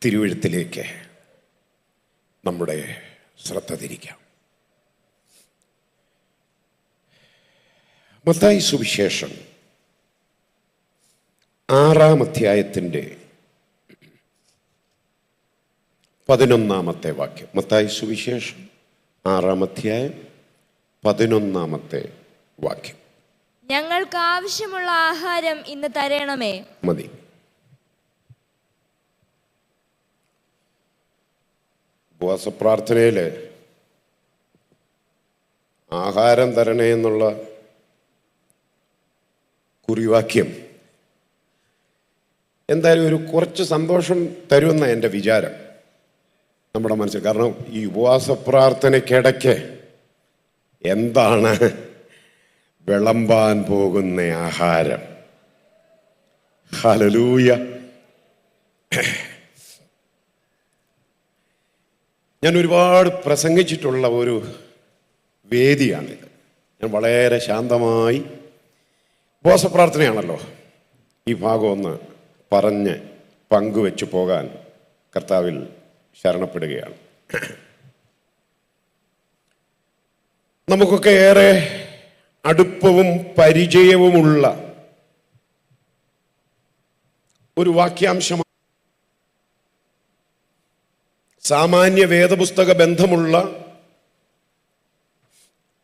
തിരുവെഴുത്തിലേക്ക് നമ്മുടെ ശ്രദ്ധ തിരിക്കാം. മത്തായി സുവിശേഷം 6-ാം അധ്യായത്തിൻ്റെ 11-ാമത്തെ വാക്യം. മത്തായി സുവിശേഷം 6-ാം അധ്യായം 11-ാമത്തെ വാക്യം. ഞങ്ങൾക്ക് ആവശ്യമുള്ള ആഹാരം ഇന്ന് തരണമേ. മതി. ഉപവാസപ്രാർത്ഥനയിൽ ആഹാരം തരണേ എന്നുള്ള കുറിവാക്യം എന്തായാലും ഒരു കുറച്ച് സന്തോഷം തരുമെന്നാണ് എൻ്റെ വിചാരം നമ്മുടെ മനസ്സിൽ. കാരണം ഈ ഉപവാസ പ്രാർത്ഥനയ്ക്കിടയ്ക്ക് എന്താണ് വിളമ്പാൻ പോകുന്ന ആഹാരം? ഹല്ലേലൂയ. ഞാൻ ഒരുപാട് പ്രസംഗിച്ചിട്ടുള്ള ഒരു വേദിയാണിത്. ഞാൻ വളരെ ശാന്തമായി, ഉപവാസ പ്രാർത്ഥനയാണല്ലോ, ഈ ഭാഗം ഒന്ന് പറഞ്ഞ് പങ്കുവെച്ച് പോകാൻ കർത്താവിൽ ശരണപ്പെടുകയാണ്. നമുക്കൊക്കെ ഏറെ അടുപ്പവും പരിചയവുമുള്ള ഒരു വാക്യാംശമാണ്. സാമാന്യ വേദപുസ്തക ബന്ധമുള്ള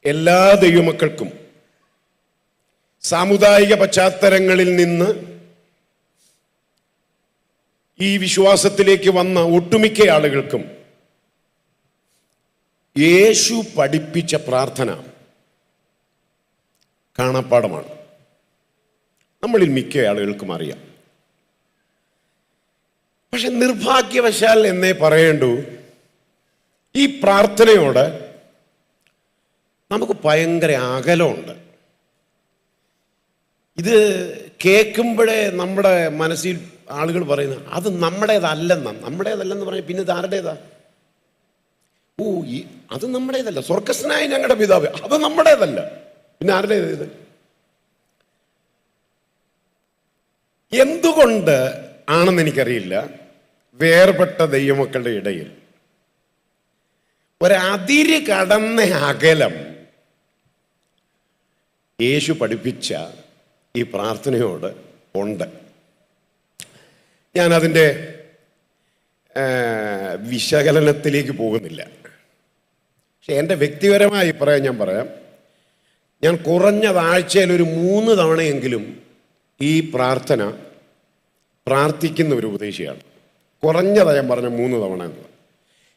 എല്ലാ ദൈവമക്കൾക്കും സാമുദായിക പശ്ചാത്തലങ്ങളിൽ നിന്ന് ഈ വിശ്വാസത്തിലേക്ക് വന്ന ഒട്ടുമിക്ക ആളുകൾക്കും യേശു പഠിപ്പിച്ച പ്രാർത്ഥന കാണാപ്പാടമാണ്. നമ്മളിൽ മിക്ക ആളുകൾക്കും അറിയാം. പക്ഷെ നിർഭാഗ്യവശാൽ എന്നേ പറയേണ്ടൂ, ഈ പ്രാർത്ഥനയോട് നമുക്ക് ഭയങ്കര അകലമുണ്ട്. ഇത് കേൾക്കുമ്പോഴേ നമ്മുടെ മനസ്സിൽ ആളുകൾ പറയുന്നത് അത് നമ്മുടേതല്ലെന്ന് പറഞ്ഞാൽ പിന്നെ ഇത് ആരുടേതാ? അത് നമ്മുടേതല്ല. സ്വർഗസ്നായ ഞങ്ങളുടെ പിതാവ്, അത് നമ്മുടേതല്ല, പിന്നെ ആരുടേത്? എന്തുകൊണ്ട് ആണെന്ന് എനിക്കറിയില്ല. വേർപെട്ട ദൈവമക്കളുടെ ഇടയിൽ ഒരതിര് കടന്ന അകലം യേശു പഠിപ്പിച്ച ഈ പ്രാർത്ഥനയോട് ഉണ്ട്. ഞാനതിൻ്റെ വിശകലനത്തിലേക്ക് പോകുന്നില്ല. പക്ഷെ എൻ്റെ വ്യക്തിപരമായ അഭിപ്രായം ഞാൻ പറയാം. ഞാൻ കുറഞ്ഞതാഴ്ചയിൽ ഒരു 3 തവണയെങ്കിലും ഈ പ്രാർത്ഥന പ്രാർത്ഥിക്കുന്ന ഒരു ഉപദേശിയാണ്. കുറഞ്ഞതാണ് ഞാൻ പറഞ്ഞ 3 തവണ എന്നത്.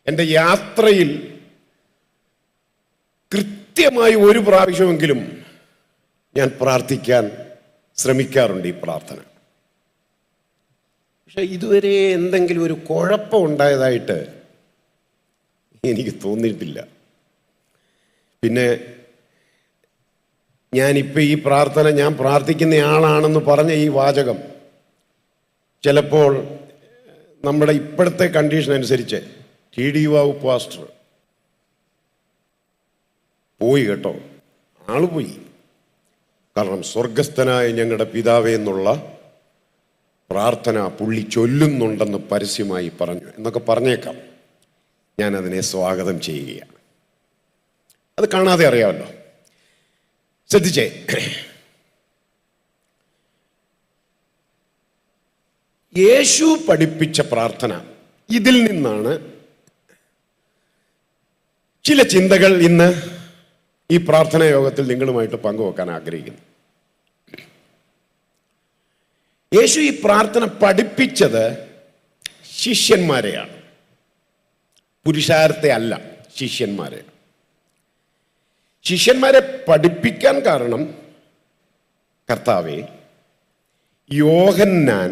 എൻ്റെ യാത്രയിൽ കൃത്യമായി ഒരു പ്രാവശ്യമെങ്കിലും ഞാൻ പ്രാർത്ഥിക്കാൻ ശ്രമിക്കാറുണ്ട് ഈ പ്രാർത്ഥന. പക്ഷെ ഇതുവരെ എന്തെങ്കിലും ഒരു കുഴപ്പം ഉണ്ടായതായിട്ട് എനിക്ക് തോന്നിയിട്ടില്ല. പിന്നെ ഞാനിപ്പോൾ ഈ പ്രാർത്ഥന ഞാൻ പ്രാർത്ഥിക്കുന്നയാളാണെന്ന് പറഞ്ഞ ഈ വാചകം ചിലപ്പോൾ നമ്മുടെ ഇപ്പോഴത്തെ കണ്ടീഷൻ അനുസരിച്ച് TD വാവു പാസ്റ്റർ പോയി കേട്ടോ, ആള് പോയി. കാരണം സ്വർഗസ്ഥനായ ഞങ്ങളുടെ പിതാവേ എന്നുള്ള പ്രാർത്ഥന പുള്ളി ചൊല്ലുന്നുണ്ടെന്ന് പരസ്യമായി പറഞ്ഞു എന്നൊക്കെ പറഞ്ഞേക്കാം. ഞാനതിനെ സ്വാഗതം ചെയ്യുകയാണ്. അത് കാണാതെ അറിയാമല്ലോ. ശ്രദ്ധിച്ചേ, യേശു പഠിപ്പിച്ച പ്രാർത്ഥന, ഇതിൽ നിന്നാണ് ചില ചിന്തകൾ ഇന്ന് ഈ പ്രാർത്ഥനാ യോഗത്തിൽ നിങ്ങളുമായിട്ട് പങ്കുവെക്കാൻ ആഗ്രഹിക്കുന്നു. യേശു ഈ പ്രാർത്ഥന പഠിപ്പിച്ചത് ശിഷ്യന്മാരെയാണ്, പുരുഷാരത്തെ അല്ല, ശിഷ്യന്മാരെ. ശിഷ്യന്മാരെ പഠിപ്പിക്കാൻ കാരണം കർത്താവേ, യോഹന്നാൻ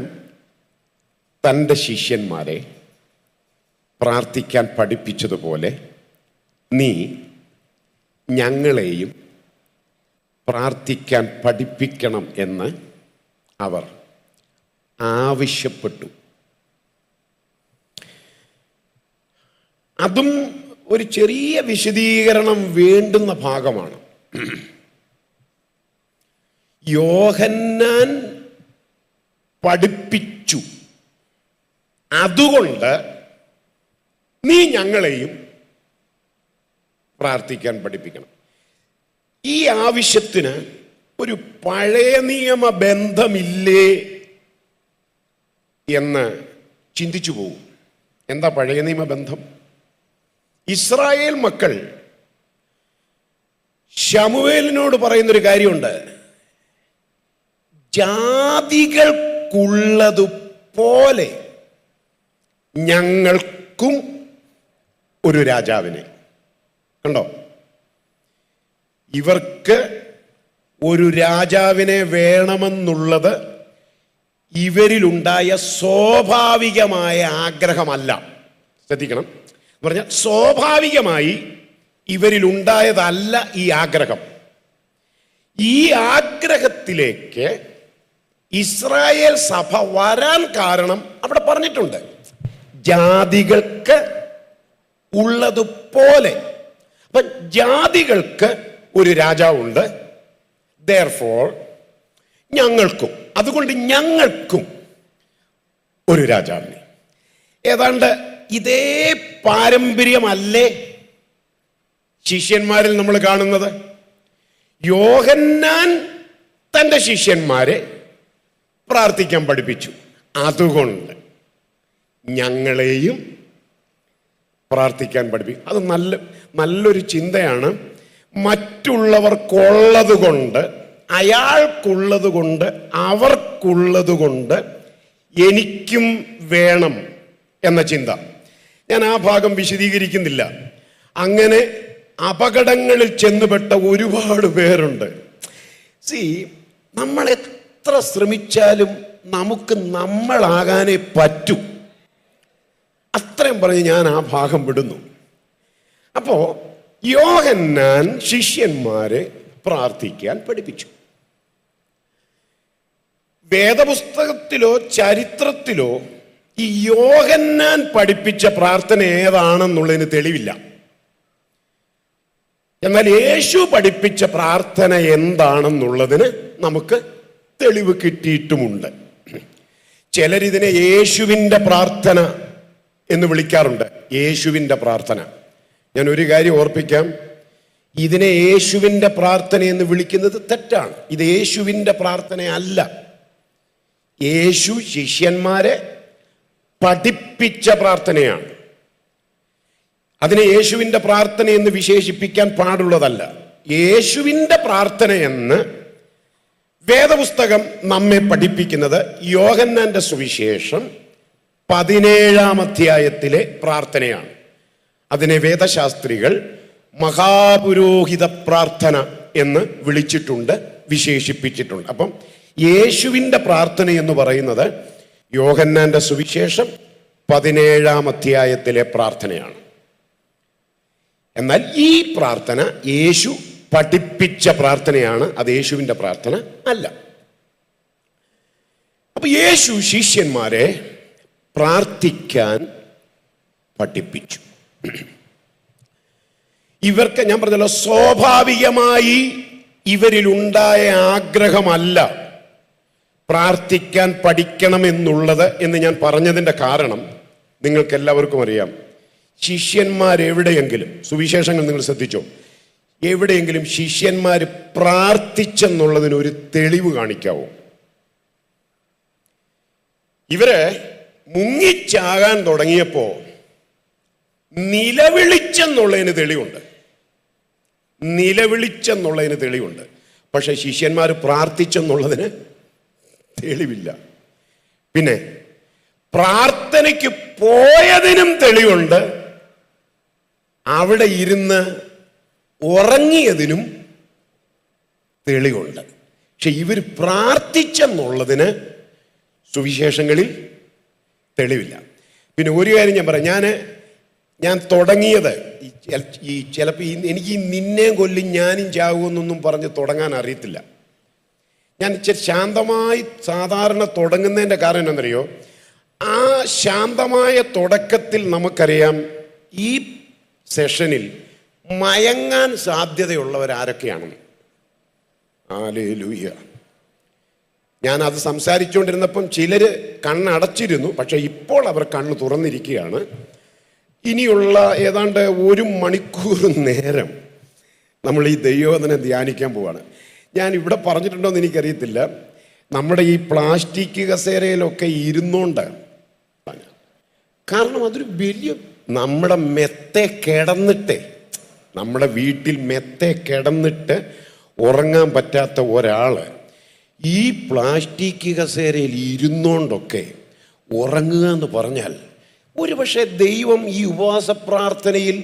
തൻ്റെ ശിഷ്യന്മാരെ പ്രാർത്ഥിക്കാൻ പഠിപ്പിച്ചതുപോലെ നീ ഞങ്ങളെയും പ്രാർത്ഥിക്കാൻ പഠിപ്പിക്കണം എന്ന് അവർ ആവശ്യപ്പെട്ടു. അതും ഒരു ചെറിയ വിശദീകരണം വേണ്ടുന്ന ഭാഗമാണ്. യോഹന്നാൻ പഠിപ്പിച്ചു, അതുകൊണ്ട് നീ ഞങ്ങളെയും പ്രാർത്ഥിക്കാൻ പഠിപ്പിക്കണം. ഈ ആവശ്യത്തിന് ഒരു പഴയ നിയമ ബന്ധമില്ലേ എന്ന് ചിന്തിച്ചു പോകും. എന്താ പഴയ നിയമ ബന്ധം? ഇസ്രായേൽ മക്കൾ ശമൂവേലിനോട് പറയുന്നൊരു കാര്യമുണ്ട്. ജാതികൾക്കുള്ളതുപോലെ ഞങ്ങൾക്കും ഒരു രാജാവിനെ. കണ്ടോ? ഇവർക്ക് ഒരു രാജാവിനെ വേണമെന്നുള്ളത് ഇവരിലുണ്ടായ സ്വാഭാവികമായ ആഗ്രഹമല്ല. ശ്രദ്ധിക്കണം. പറഞ്ഞാൽ സ്വാഭാവികമായി ഇവരിലുണ്ടായതല്ല ഈ ആഗ്രഹം. ഈ ആഗ്രഹത്തിലേക്ക് ഇസ്രായേൽ സഭ വരാൻ കാരണം അവിടെ പറഞ്ഞിട്ടുണ്ട്. ജാതികൾക്ക് ഉള്ളതുപോലെ. അപ്പൊ ജാതികൾക്ക് ഒരു രാജാവുണ്ട്, therefore ഞങ്ങൾക്കും, അതുകൊണ്ട് ഞങ്ങൾക്കും ഒരു രാജാവിനെ. ഏതാണ്ട് ഇതേ പാരമ്പര്യമല്ലേ ശിഷ്യന്മാരിൽ നമ്മൾ കാണുന്നത്? യോഹന്നാൻ തൻ്റെ ശിഷ്യന്മാരെ പ്രാർത്ഥിക്കാൻ പഠിപ്പിച്ചു. അതുകൊണ്ട് ഞങ്ങളെയും പ്രാർത്ഥിക്കാൻ പഠിപ്പിക്കും. അത് നല്ലൊരു ചിന്തയാണ്. മറ്റുള്ളവർക്കുള്ളത് കൊണ്ട്, അയാൾക്കുള്ളത് കൊണ്ട്, അവർക്കുള്ളത് കൊണ്ട് എനിക്കും വേണം എന്ന ചിന്ത. ഞാൻ ആ ഭാഗം വിശദീകരിക്കുന്നില്ല. അങ്ങനെ അപകടങ്ങളിൽ ചെന്നുപെട്ട ഒരുപാട് പേരുണ്ട്. നമ്മൾ എത്ര ശ്രമിച്ചാലും നമുക്ക് നമ്മളാകാനേ പറ്റൂ. അത്രയും പറഞ്ഞ് ഞാൻ ആ ഭാഗം വിടുന്നു. അപ്പോ യോഹന്നാൻ ശിഷ്യന്മാരെ പ്രാർത്ഥിക്കാൻ പഠിപ്പിച്ചു. വേദപുസ്തകത്തിലോ ചരിത്രത്തിലോ ഈ യോഹന്നാൻ പഠിപ്പിച്ച പ്രാർത്ഥന ഏതാണെന്നുള്ളതിന് തെളിവില്ല. എന്നാൽ യേശു പഠിപ്പിച്ച പ്രാർത്ഥന എന്താണെന്നുള്ളതിന് നമുക്ക് തെളിവ് കിട്ടിയിട്ടുമുണ്ട്. ചിലരിതിനെ യേശുവിൻ്റെ പ്രാർത്ഥന എന്ന് വിളിക്കാറുണ്ട്. യേശുവിൻ്റെ പ്രാർത്ഥന. ഞാൻ ഒരു കാര്യം ഓർപ്പിക്കാം. ഇതിനെ യേശുവിൻ്റെ പ്രാർത്ഥന എന്ന് വിളിക്കുന്നത് തെറ്റാണ്. ഇത് യേശുവിൻ്റെ പ്രാർത്ഥന അല്ല. യേശു ശിഷ്യന്മാരെ പഠിപ്പിച്ച പ്രാർത്ഥനയാണ്. അതിനെ യേശുവിൻ്റെ പ്രാർത്ഥന എന്ന് വിശേഷിപ്പിക്കാൻ പാടുള്ളതല്ല. യേശുവിൻ്റെ പ്രാർത്ഥന എന്ന് വേദപുസ്തകം നമ്മെ പഠിപ്പിക്കുന്നത് യോഹന്നാന്റെ സുവിശേഷം 17-ാം അധ്യായത്തിലെ പ്രാർത്ഥനയാണ്. അതിനെ വേദശാസ്ത്രികൾ മഹാപുരോഹിത പ്രാർത്ഥന എന്ന് വിളിച്ചിട്ടുണ്ട്, വിശേഷിപ്പിച്ചിട്ടുണ്ട്. അപ്പം യേശുവിൻ്റെ പ്രാർത്ഥന എന്ന് പറയുന്നത് യോഹന്നാന്റെ സുവിശേഷം 17-ാം അധ്യായത്തിലെ പ്രാർത്ഥനയാണ്. എന്നാൽ ഈ പ്രാർത്ഥന യേശു പഠിപ്പിച്ച പ്രാർത്ഥനയാണ്. അത് യേശുവിൻ്റെ പ്രാർത്ഥന അല്ല. അപ്പൊ യേശു ശിഷ്യന്മാരെ പ്രാർത്ഥിക്കാൻ പഠിപ്പിച്ചു. ഇവർക്ക് ഞാൻ പറഞ്ഞല്ലോ, സ്വാഭാവികമായി ഇവരിലുണ്ടായ ആഗ്രഹമല്ല പ്രാർത്ഥിക്കാൻ പഠിക്കണമെന്നുള്ളത് എന്ന് ഞാൻ പറഞ്ഞതിൻ്റെ കാരണം നിങ്ങൾക്ക് എല്ലാവർക്കും അറിയാം. ശിഷ്യന്മാരെവിടെയെങ്കിലും, സുവിശേഷങ്ങൾ നിങ്ങൾ ശ്രദ്ധിച്ചോ, എവിടെയെങ്കിലും ശിഷ്യന്മാർ പ്രാർത്ഥിച്ചെന്നുള്ളതിന് ഒരു തെളിവ് കാണിക്കാവോ? ഇവര് മുങ്ങിച്ചാകാൻ തുടങ്ങിയപ്പോ നിലവിളിച്ചെന്നുള്ളതിന് തെളിവുണ്ട്. നിലവിളിച്ചെന്നുള്ളതിന് തെളിവുണ്ട്. പക്ഷെ ശിഷ്യന്മാർ പ്രാർത്ഥിച്ചെന്നുള്ളതിന് തെളിവില്ല. പിന്നെ പ്രാർത്ഥനയ്ക്ക് പോയതിനും തെളിവുണ്ട്. അവിടെ ഇരുന്ന് ഉറങ്ങിയതിനും തെളിവുണ്ട്. പക്ഷെ ഇവർ പ്രാർത്ഥിച്ചെന്നുള്ളതിന് സുവിശേഷങ്ങളിൽ തെളിവില്ല. പിന്നെ ഒരു കാര്യം ഞാൻ പറയാം. ഞാൻ തുടങ്ങിയത് ചിലപ്പോൾ എനിക്ക് നിന്നെ കൊല്ലും ഞാനും ചാകുമെന്നൊന്നും പറഞ്ഞ് തുടങ്ങാൻ അറിയത്തില്ല. ഞാൻ ശാന്തമായി സാധാരണ തുടങ്ങുന്നതിൻ്റെ കാരണം എന്താണെന്നറിയോ? ആ ശാന്തമായ തുടക്കത്തിൽ നമുക്കറിയാം ഈ സെഷനിൽ മയങ്ങാൻ സാധ്യതയുള്ളവരാരൊക്കെയാണെന്ന്. ഹല്ലേലൂയ. ഞാനത് സംസാരിച്ചുകൊണ്ടിരുന്നപ്പം ചിലർ കണ്ണടച്ചിരുന്നു, പക്ഷെ ഇപ്പോൾ അവർ കണ്ണ് തുറന്നിരിക്കുകയാണ്. ഇനിയുള്ള ഏതാണ്ട് 1 മണിക്കൂർ നേരം നമ്മൾ ഈ ദൈവവചനം ധ്യാനിക്കാൻ പോവാണ്. ഞാൻ ഇവിടെ പറഞ്ഞിട്ടുണ്ടോ എന്ന് എനിക്കറിയത്തില്ല. നമ്മുടെ ഈ പ്ലാസ്റ്റിക് കസേരയിലൊക്കെ ഇരുന്നോണ്ട്, കാരണം അതൊരു വലിയ, നമ്മുടെ മെത്തെ കിടന്നിട്ട്, നമ്മുടെ വീട്ടിൽ മെത്തെ കിടന്നിട്ട് ഉറങ്ങാൻ പറ്റാത്ത ഒരാൾ ഈ പ്ലാസ്റ്റിക് കസേരയിൽ ഇരുന്നോണ്ടൊക്കെ ഉറങ്ങുക എന്ന് പറഞ്ഞാൽ, ഒരുപക്ഷെ ദൈവം ഈ ഉപവാസ പ്രാർത്ഥനയിൽ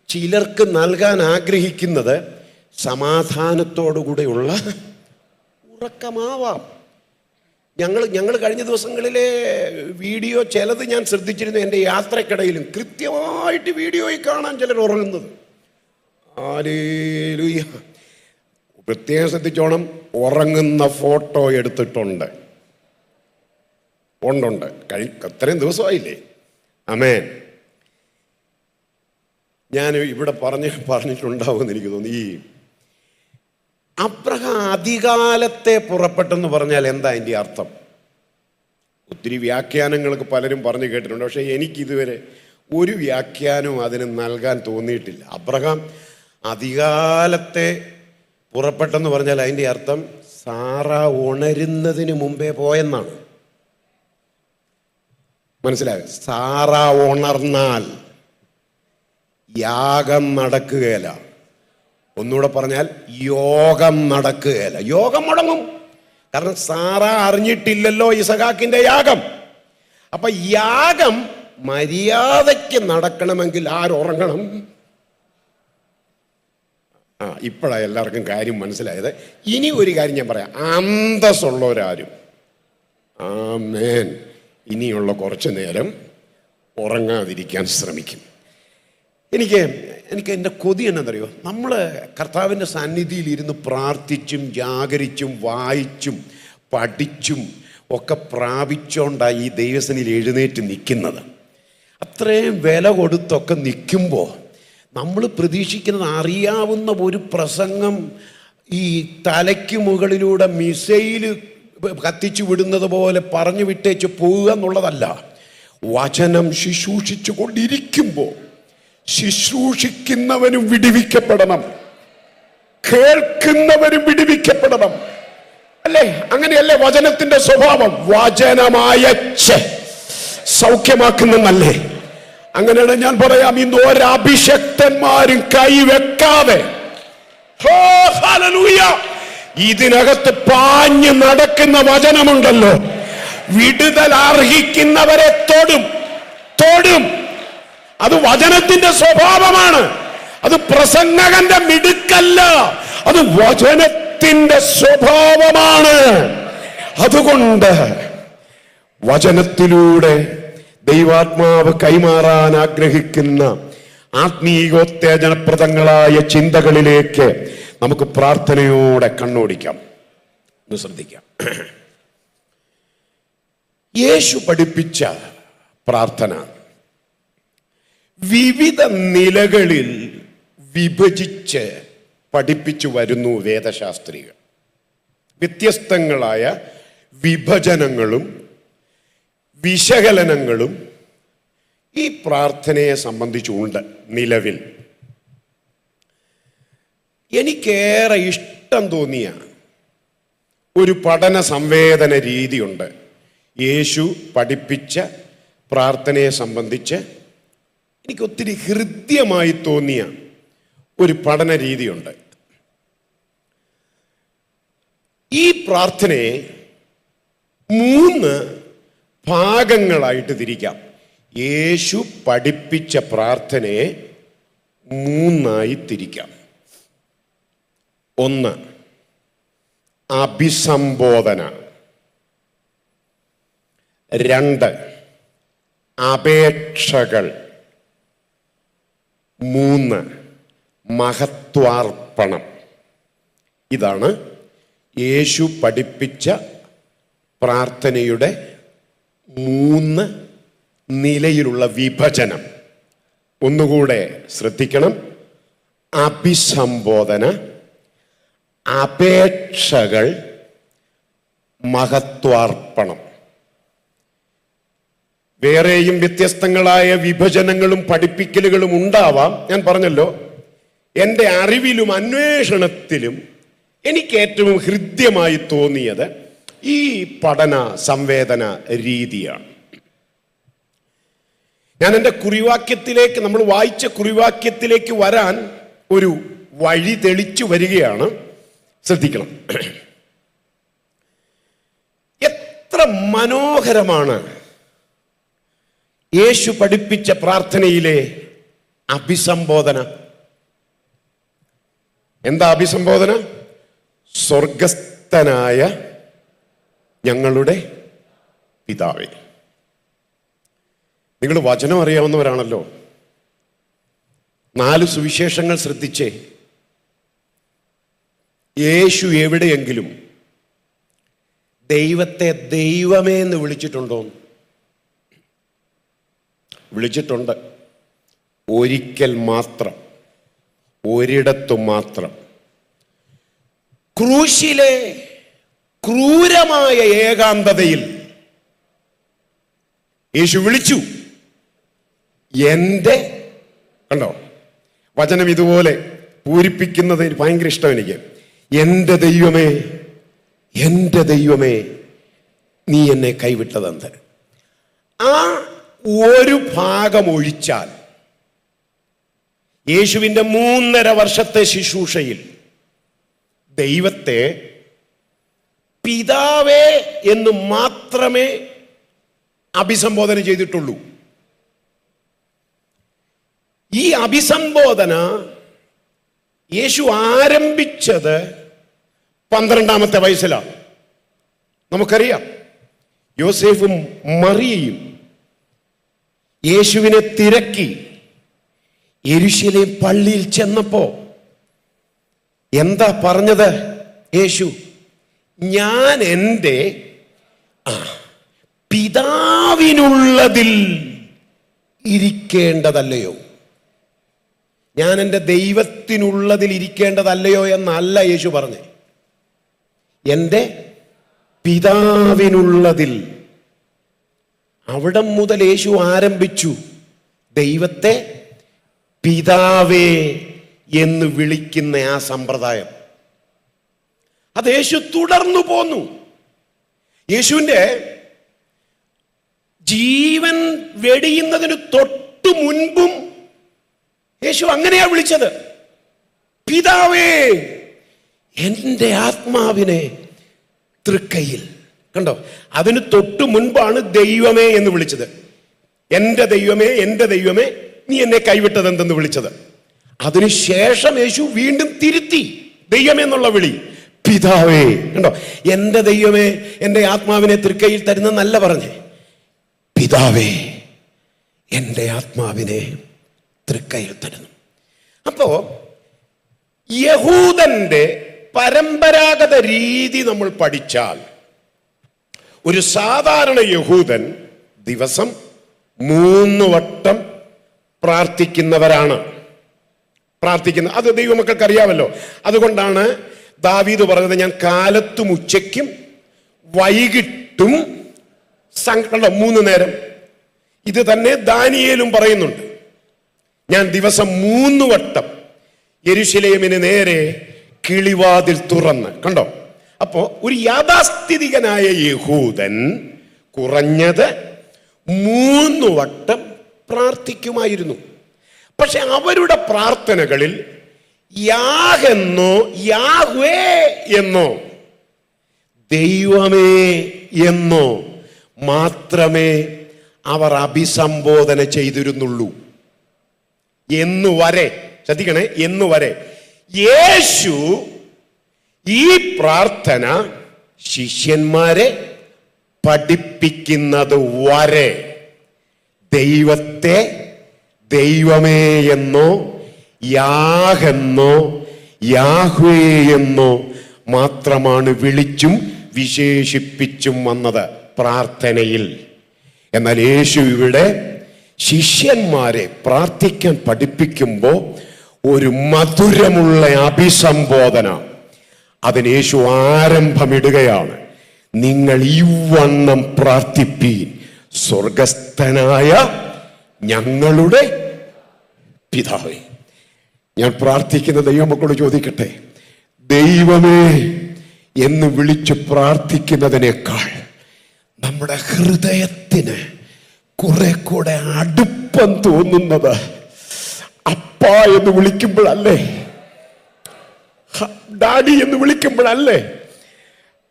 ചിലർക്ക് നൽകാൻ ആഗ്രഹിക്കുന്നത് സമാധാനത്തോടുകൂടെയുള്ള ഉറക്കമാവാം. ഞങ്ങൾ കഴിഞ്ഞ ദിവസങ്ങളിലെ വീഡിയോ ചിലത് ഞാൻ ശ്രദ്ധിച്ചിരുന്നു. എൻ്റെ യാത്രക്കിടയിലും കൃത്യമായിട്ട് വീഡിയോയിൽ കാണാൻ ചിലർ ഉറങ്ങുന്നത്. ഹല്ലേലൂയ. പ്രത്യേകം ശ്രദ്ധിച്ചോണം, ഉറങ്ങുന്ന ഫോട്ടോ എടുത്തിട്ടുണ്ട്. ഉണ്ട്. അത്രയും ദിവസമായില്ലേ? ആമേൻ. ഞാൻ ഇവിടെ പറഞ്ഞിട്ടുണ്ടാവുമെന്ന് എനിക്ക് തോന്നി. ഈ അബ്രഹാം അധികാലത്തെ പുറപ്പെട്ടെന്ന് പറഞ്ഞാൽ എന്താ അതിൻ്റെ അർത്ഥം? ഒത്തിരി വ്യാഖ്യാനങ്ങൾക്ക് പലരും പറഞ്ഞു കേട്ടിട്ടുണ്ട്. പക്ഷേ എനിക്കിതുവരെ ഒരു വ്യാഖ്യാനവും അതിന് നൽകാൻ തോന്നിയിട്ടില്ല. അബ്രഹാം അധികാലത്തെ പുറപ്പെട്ടെന്ന് പറഞ്ഞാൽ അതിൻ്റെ അർത്ഥം സാറ ഉണരുന്നതിന് മുമ്പേ പോയെന്നാണ്. മനസ്സിലാകും? സാറ ഉണർന്നാൽ യാഗം നടക്കുകയില്ല. ഒന്നുകൂടെ പറഞ്ഞാൽ യോഗം നടക്കുകയില്ല. യോഗം മുടങ്ങും. കാരണം സാറ അറിഞ്ഞിട്ടില്ലല്ലോ ഇസഹാക്കിന്റെ യാഗം. അപ്പൊ യാഗം മര്യാദയ്ക്ക് നടക്കണമെങ്കിൽ ആരുറങ്ങണം? ഇപ്പോഴാണ് എല്ലാവർക്കും കാര്യം മനസ്സിലായത്. ഇനി ഒരു കാര്യം ഞാൻ പറയാം. അന്തസ്സുള്ളവരാരും ആമേൻ ഇനിയുള്ള കുറച്ച് നേരം ഉറങ്ങാതിരിക്കാൻ ശ്രമിക്കും. എനിക്ക് എൻ്റെ കൊതി എന്നറിയോ, നമ്മൾ കർത്താവിൻ്റെ സന്നിധിയിൽ ഇരുന്ന് പ്രാർത്ഥിച്ചും ജാഗരിച്ചും വായിച്ചും പഠിച്ചും ഒക്കെ പ്രാപിച്ചുകൊണ്ടാണ് ഈ ദൈവസന്നിധിയിൽ എഴുന്നേറ്റ് നിൽക്കുന്നത്. അത്രയും വില കൊടുത്തൊക്കെ നിൽക്കുമ്പോൾ നമ്മൾ പ്രതീക്ഷിക്കുന്നത് അറിയാവുന്ന ഒരു പ്രസംഗം ഈ തലയ്ക്ക് മുകളിലൂടെ മിസൈൽ കത്തിച്ചു വിടുന്നത് പോലെ പറഞ്ഞു വിട്ടേച്ച് പോവുക എന്നുള്ളതല്ല. വചനം ശുശ്രൂഷിച്ചു കൊണ്ടിരിക്കുമ്പോൾ ശുശ്രൂഷിക്കുന്നവനും വിടുവിക്കപ്പെടണം, കേൾക്കുന്നവരും വിടുവിക്കപ്പെടണം. അല്ലേ? അങ്ങനെയല്ലേ വചനത്തിന്റെ സ്വഭാവം? വചനമയച്ച് സൗഖ്യമാക്കുന്നല്ലേ? അങ്ങനെയാണ് ഞാൻ പറയാം. ഇന്ന് ഒരഭിഷക്തന്മാരും കൈവെക്കാതെ ഇതിനകത്ത് പാഞ്ഞു നടക്കുന്ന വചനമുണ്ടല്ലോ, വിടുതൽ അർഹിക്കുന്നവരെ തൊടും. അത് വചനത്തിന്റെ സ്വഭാവമാണ്. അത് പ്രസംഗകന്റെ മിടുക്കല്ല, അത് വചനത്തിന്റെ സ്വഭാവമാണ്. അതുകൊണ്ട് വചനത്തിലൂടെ ദൈവാത്മാവ് കൈമാറാൻ ആഗ്രഹിക്കുന്ന ആത്മീയോത്തേജനപ്രദങ്ങളായ ചിന്തകളിലേക്ക് നമുക്ക് പ്രാർത്ഥനയോടെ കണ്ണോടിക്കാം. ഒന്ന് ശ്രദ്ധിക്കാം. യേശു പഠിപ്പിച്ച പ്രാർത്ഥന വിവിധ നിലകളിൽ വിഭജിച്ച് പഠിപ്പിച്ചു വരുന്നു വേദശാസ്ത്രികൾ. വ്യത്യസ്തങ്ങളായ വിഭജനങ്ങളും വിശകലനങ്ങളും ഈ പ്രാർത്ഥനയെ സംബന്ധിച്ചുണ്ട് നിലവിൽ. എനിക്കേറെ ഇഷ്ടം തോന്നിയ ഒരു പഠന സംവേദന രീതിയുണ്ട്. യേശു പഠിപ്പിച്ച പ്രാർത്ഥനയെ സംബന്ധിച്ച് എനിക്ക് ഒത്തിരി ഹൃദ്യമായി തോന്നിയ ഒരു പഠന രീതിയുണ്ട്. ഈ പ്രാർത്ഥനയെ 3 ഭാഗങ്ങളായിട്ട് തിരിക്കാം. യേശു പഠിപ്പിച്ച പ്രാർത്ഥനയെ 3 തിരിക്കാം. 1 അഭിസംബോധന, 2 അപേക്ഷകൾ, 3 മഹത്വാർപ്പണം. ഇതാണ് യേശു പഠിപ്പിച്ച പ്രാർത്ഥനയുടെ 3 നിലയിലുള്ള വിഭജനം. ഒന്നുകൂടെ ശ്രദ്ധിക്കണം. അഭിസംബോധന, അപേക്ഷകൾ, മഹത്വാർപ്പണം. വേറെയും വ്യത്യസ്തങ്ങളായ വിഭജനങ്ങളും പഠിപ്പിക്കലുകളും ഉണ്ടാവാം. ഞാൻ പറഞ്ഞല്ലോ, എൻ്റെ അറിവിലും അന്വേഷണത്തിലും എനിക്ക് ഏറ്റവും ഹൃദ്യമായി തോന്നിയത് ഈ പഠന സംവേദന രീതിയാണ്. ഞാൻ എൻ്റെ കുറിവാക്യത്തിലേക്ക്, നമ്മൾ വായിച്ച കുറിവാക്യത്തിലേക്ക് വരാൻ ഒരു വഴി തെളിച്ചു വരികയാണ്. ശ്രദ്ധിക്കണം. എത്ര മനോഹരമാണ് യേശു പഠിപ്പിച്ച പ്രാർത്ഥനയിലെ അഭിസംബോധന. എന്താ അഭിസംബോധന? സ്വർഗസ്ഥനായ ഞങ്ങളുടെ പിതാവേ. നിങ്ങൾ വചനം അറിയാവുന്നവരാണല്ലോ. 4 സുവിശേഷങ്ങൾ ശ്രദ്ധിച്ചേ. യേശു എവിടെയെങ്കിലും ദൈവത്തെ ദൈവമേ എന്ന് വിളിച്ചിട്ടുണ്ടോ? വിളിച്ചിട്ടുണ്ട്. ഒരിക്കൽ മാത്രം, ഒരിടത്തു മാത്രം. ക്രൂശിലെ ക്രൂരമായ ഏകാന്തതയിൽ യേശു വിളിച്ചു, എൻ്റെ, കണ്ടോ വചനം ഇതുപോലെ പൂരിപ്പിക്കുന്നത് ഭയങ്കര ഇഷ്ടം എനിക്ക്. എൻ്റെ ദൈവമേ, എൻ്റെ ദൈവമേ, നീ എന്നെ കൈവിട്ടതെന്ത്? ആ ഒരു ഭാഗം ഒഴിച്ചാൽ യേശുവിൻ്റെ 3.5 വർഷത്തെ ശുശ്രൂഷയിൽ ദൈവത്തെ പിതാവേ എന്ന് മാത്രമേ അഭിസംബോധന ചെയ്തിട്ടുള്ളൂ. ഈ അഭിസംബോധന യേശു ആരംഭിച്ചത് 12ാമത്തെ വയസ്സിലാണ്. നമുക്കറിയാം, യോസേഫും മറിയയും യേശുവിനെ തിരക്കി യെരൂശലേം പള്ളിയിൽ ചെന്നപ്പോ എന്താ പറഞ്ഞത് യേശു? ഞാൻ എൻ്റെ പിതാവിനുള്ളതിൽ ഇരിക്കേണ്ടതല്ലയോ? ഞാൻ എൻ്റെ ദൈവത്തിനുള്ളതിൽ ഇരിക്കേണ്ടതല്ലയോ എന്നല്ല യേശു പറഞ്ഞേ. എൻ്റെ പിതാവിനുള്ളതിൽ. അവിടെ മുതൽ യേശു ആരംഭിച്ചു ദൈവത്തെ പിതാവേ എന്ന് വിളിക്കുന്ന ആ സമ്പ്രദായം. അത് യേശു തുടർന്നു പോന്നു. യേശുവിൻ്റെ ജീവൻ വെടിയുന്നതിന് തൊട്ടു മുൻപും യേശു അങ്ങനെയാ വിളിച്ചത്. പിതാവേ, എൻ്റെ ആത്മാവിനെ തൃക്കൈയിൽ. കണ്ടോ, അതിന് തൊട്ടു മുൻപാണ് ദൈവമേ എന്ന് വിളിച്ചത്. എൻ്റെ ദൈവമേ, എൻ്റെ ദൈവമേ, നീ എന്നെ കൈവിട്ടത് എന്തെന്ന് വിളിച്ചത്. അതിനുശേഷം യേശു വീണ്ടും തിരുത്തി ദൈവമേ എന്നുള്ള വിളി പിതാവേ. കണ്ടോ, എൻ്റെ ദൈവമേ എൻ്റെ ആത്മാവിനെ തൃക്കൈയിൽ തരുന്നെന്നല്ല പറഞ്ഞേ, പിതാവേ എൻ്റെ ആത്മാവിനെ തൃക്കൈയിൽ തരുന്നു. അപ്പോ യഹൂദന്റെ പരമ്പരാഗത രീതി നമ്മൾ പഠിച്ചാൽ, ഒരു സാധാരണ യഹൂദൻ ദിവസം 3 വട്ടം പ്രാർത്ഥിക്കുന്നവരാണ്. അത് ദൈവമക്കൾക്ക് അറിയാമല്ലോ. അതുകൊണ്ടാണ് ദാവീദ് പറഞ്ഞത്, ഞാൻ കാലത്തും ഉച്ചയ്ക്കും വൈകിട്ടും 3 നേരം. ഇത് തന്നെ ദാനിയേലും പറയുന്നുണ്ട്. ഞാൻ ദിവസം 3 വട്ടം യെരൂശലേമിന് നേരെ കിളിവാതിൽ തുറന്ന്. കണ്ടോ, അപ്പോ ഒരു യാഥാസ്ഥിതികനായ യഹൂദൻ കുറഞ്ഞത് 3 വട്ടം പ്രാർത്ഥിക്കുമായിരുന്നു. പക്ഷെ അവരുടെ പ്രാർത്ഥനകളിൽ യാഹെന്നോ യാഹ്വേ എന്നോ ദൈവമേ എന്നോ മാത്രമേ അവർ അഭിസംബോധന ചെയ്തിരുന്നുള്ളൂ. എന്നുവരെ, ശ്രദ്ധിക്കണേ, എന്നുവരെ യേശു ഈ പ്രാർത്ഥന ശിഷ്യന്മാരെ പഠിപ്പിക്കുന്നത് വരെ ദൈവത്തെ ദൈവമേ എന്നോ യാഹെന്നോ യാഹ്വേ എന്നോ മാത്രമാണ് വിളിച്ചും വിശേഷിപ്പിച്ചും വന്നത് പ്രാർത്ഥനയിൽ. എന്നാൽ യേശു ഇവിടെ ശിഷ്യന്മാരെ പ്രാർത്ഥിക്കാൻ പഠിപ്പിക്കുമ്പോൾ ഒരു മധുരമുള്ള അഭിസംബോധന അതിന് യേശു ആരംഭമിടുകയാണ്. നിങ്ങൾ ഇവണ്ണം പ്രാർത്ഥിപ്പീൻ, സ്വർഗസ്ഥനായ ഞങ്ങളുടെ പിതാവേ. ഞാൻ പ്രാർത്ഥിക്കുന്ന ദൈവമക്കളോട് ചോദിക്കട്ടെ, ദൈവമേ എന്ന് വിളിച്ച് പ്രാർത്ഥിക്കുന്നതിനേക്കാൾ നമ്മുടെ ഹൃദയത്തിന് കുറെ കൂടെ അടുപ്പം തോന്നുന്നത് അപ്പ എന്ന് വിളിക്കുമ്പോഴല്ലേ, ഡാഡി എന്ന് വിളിക്കുമ്പോഴല്ലേ,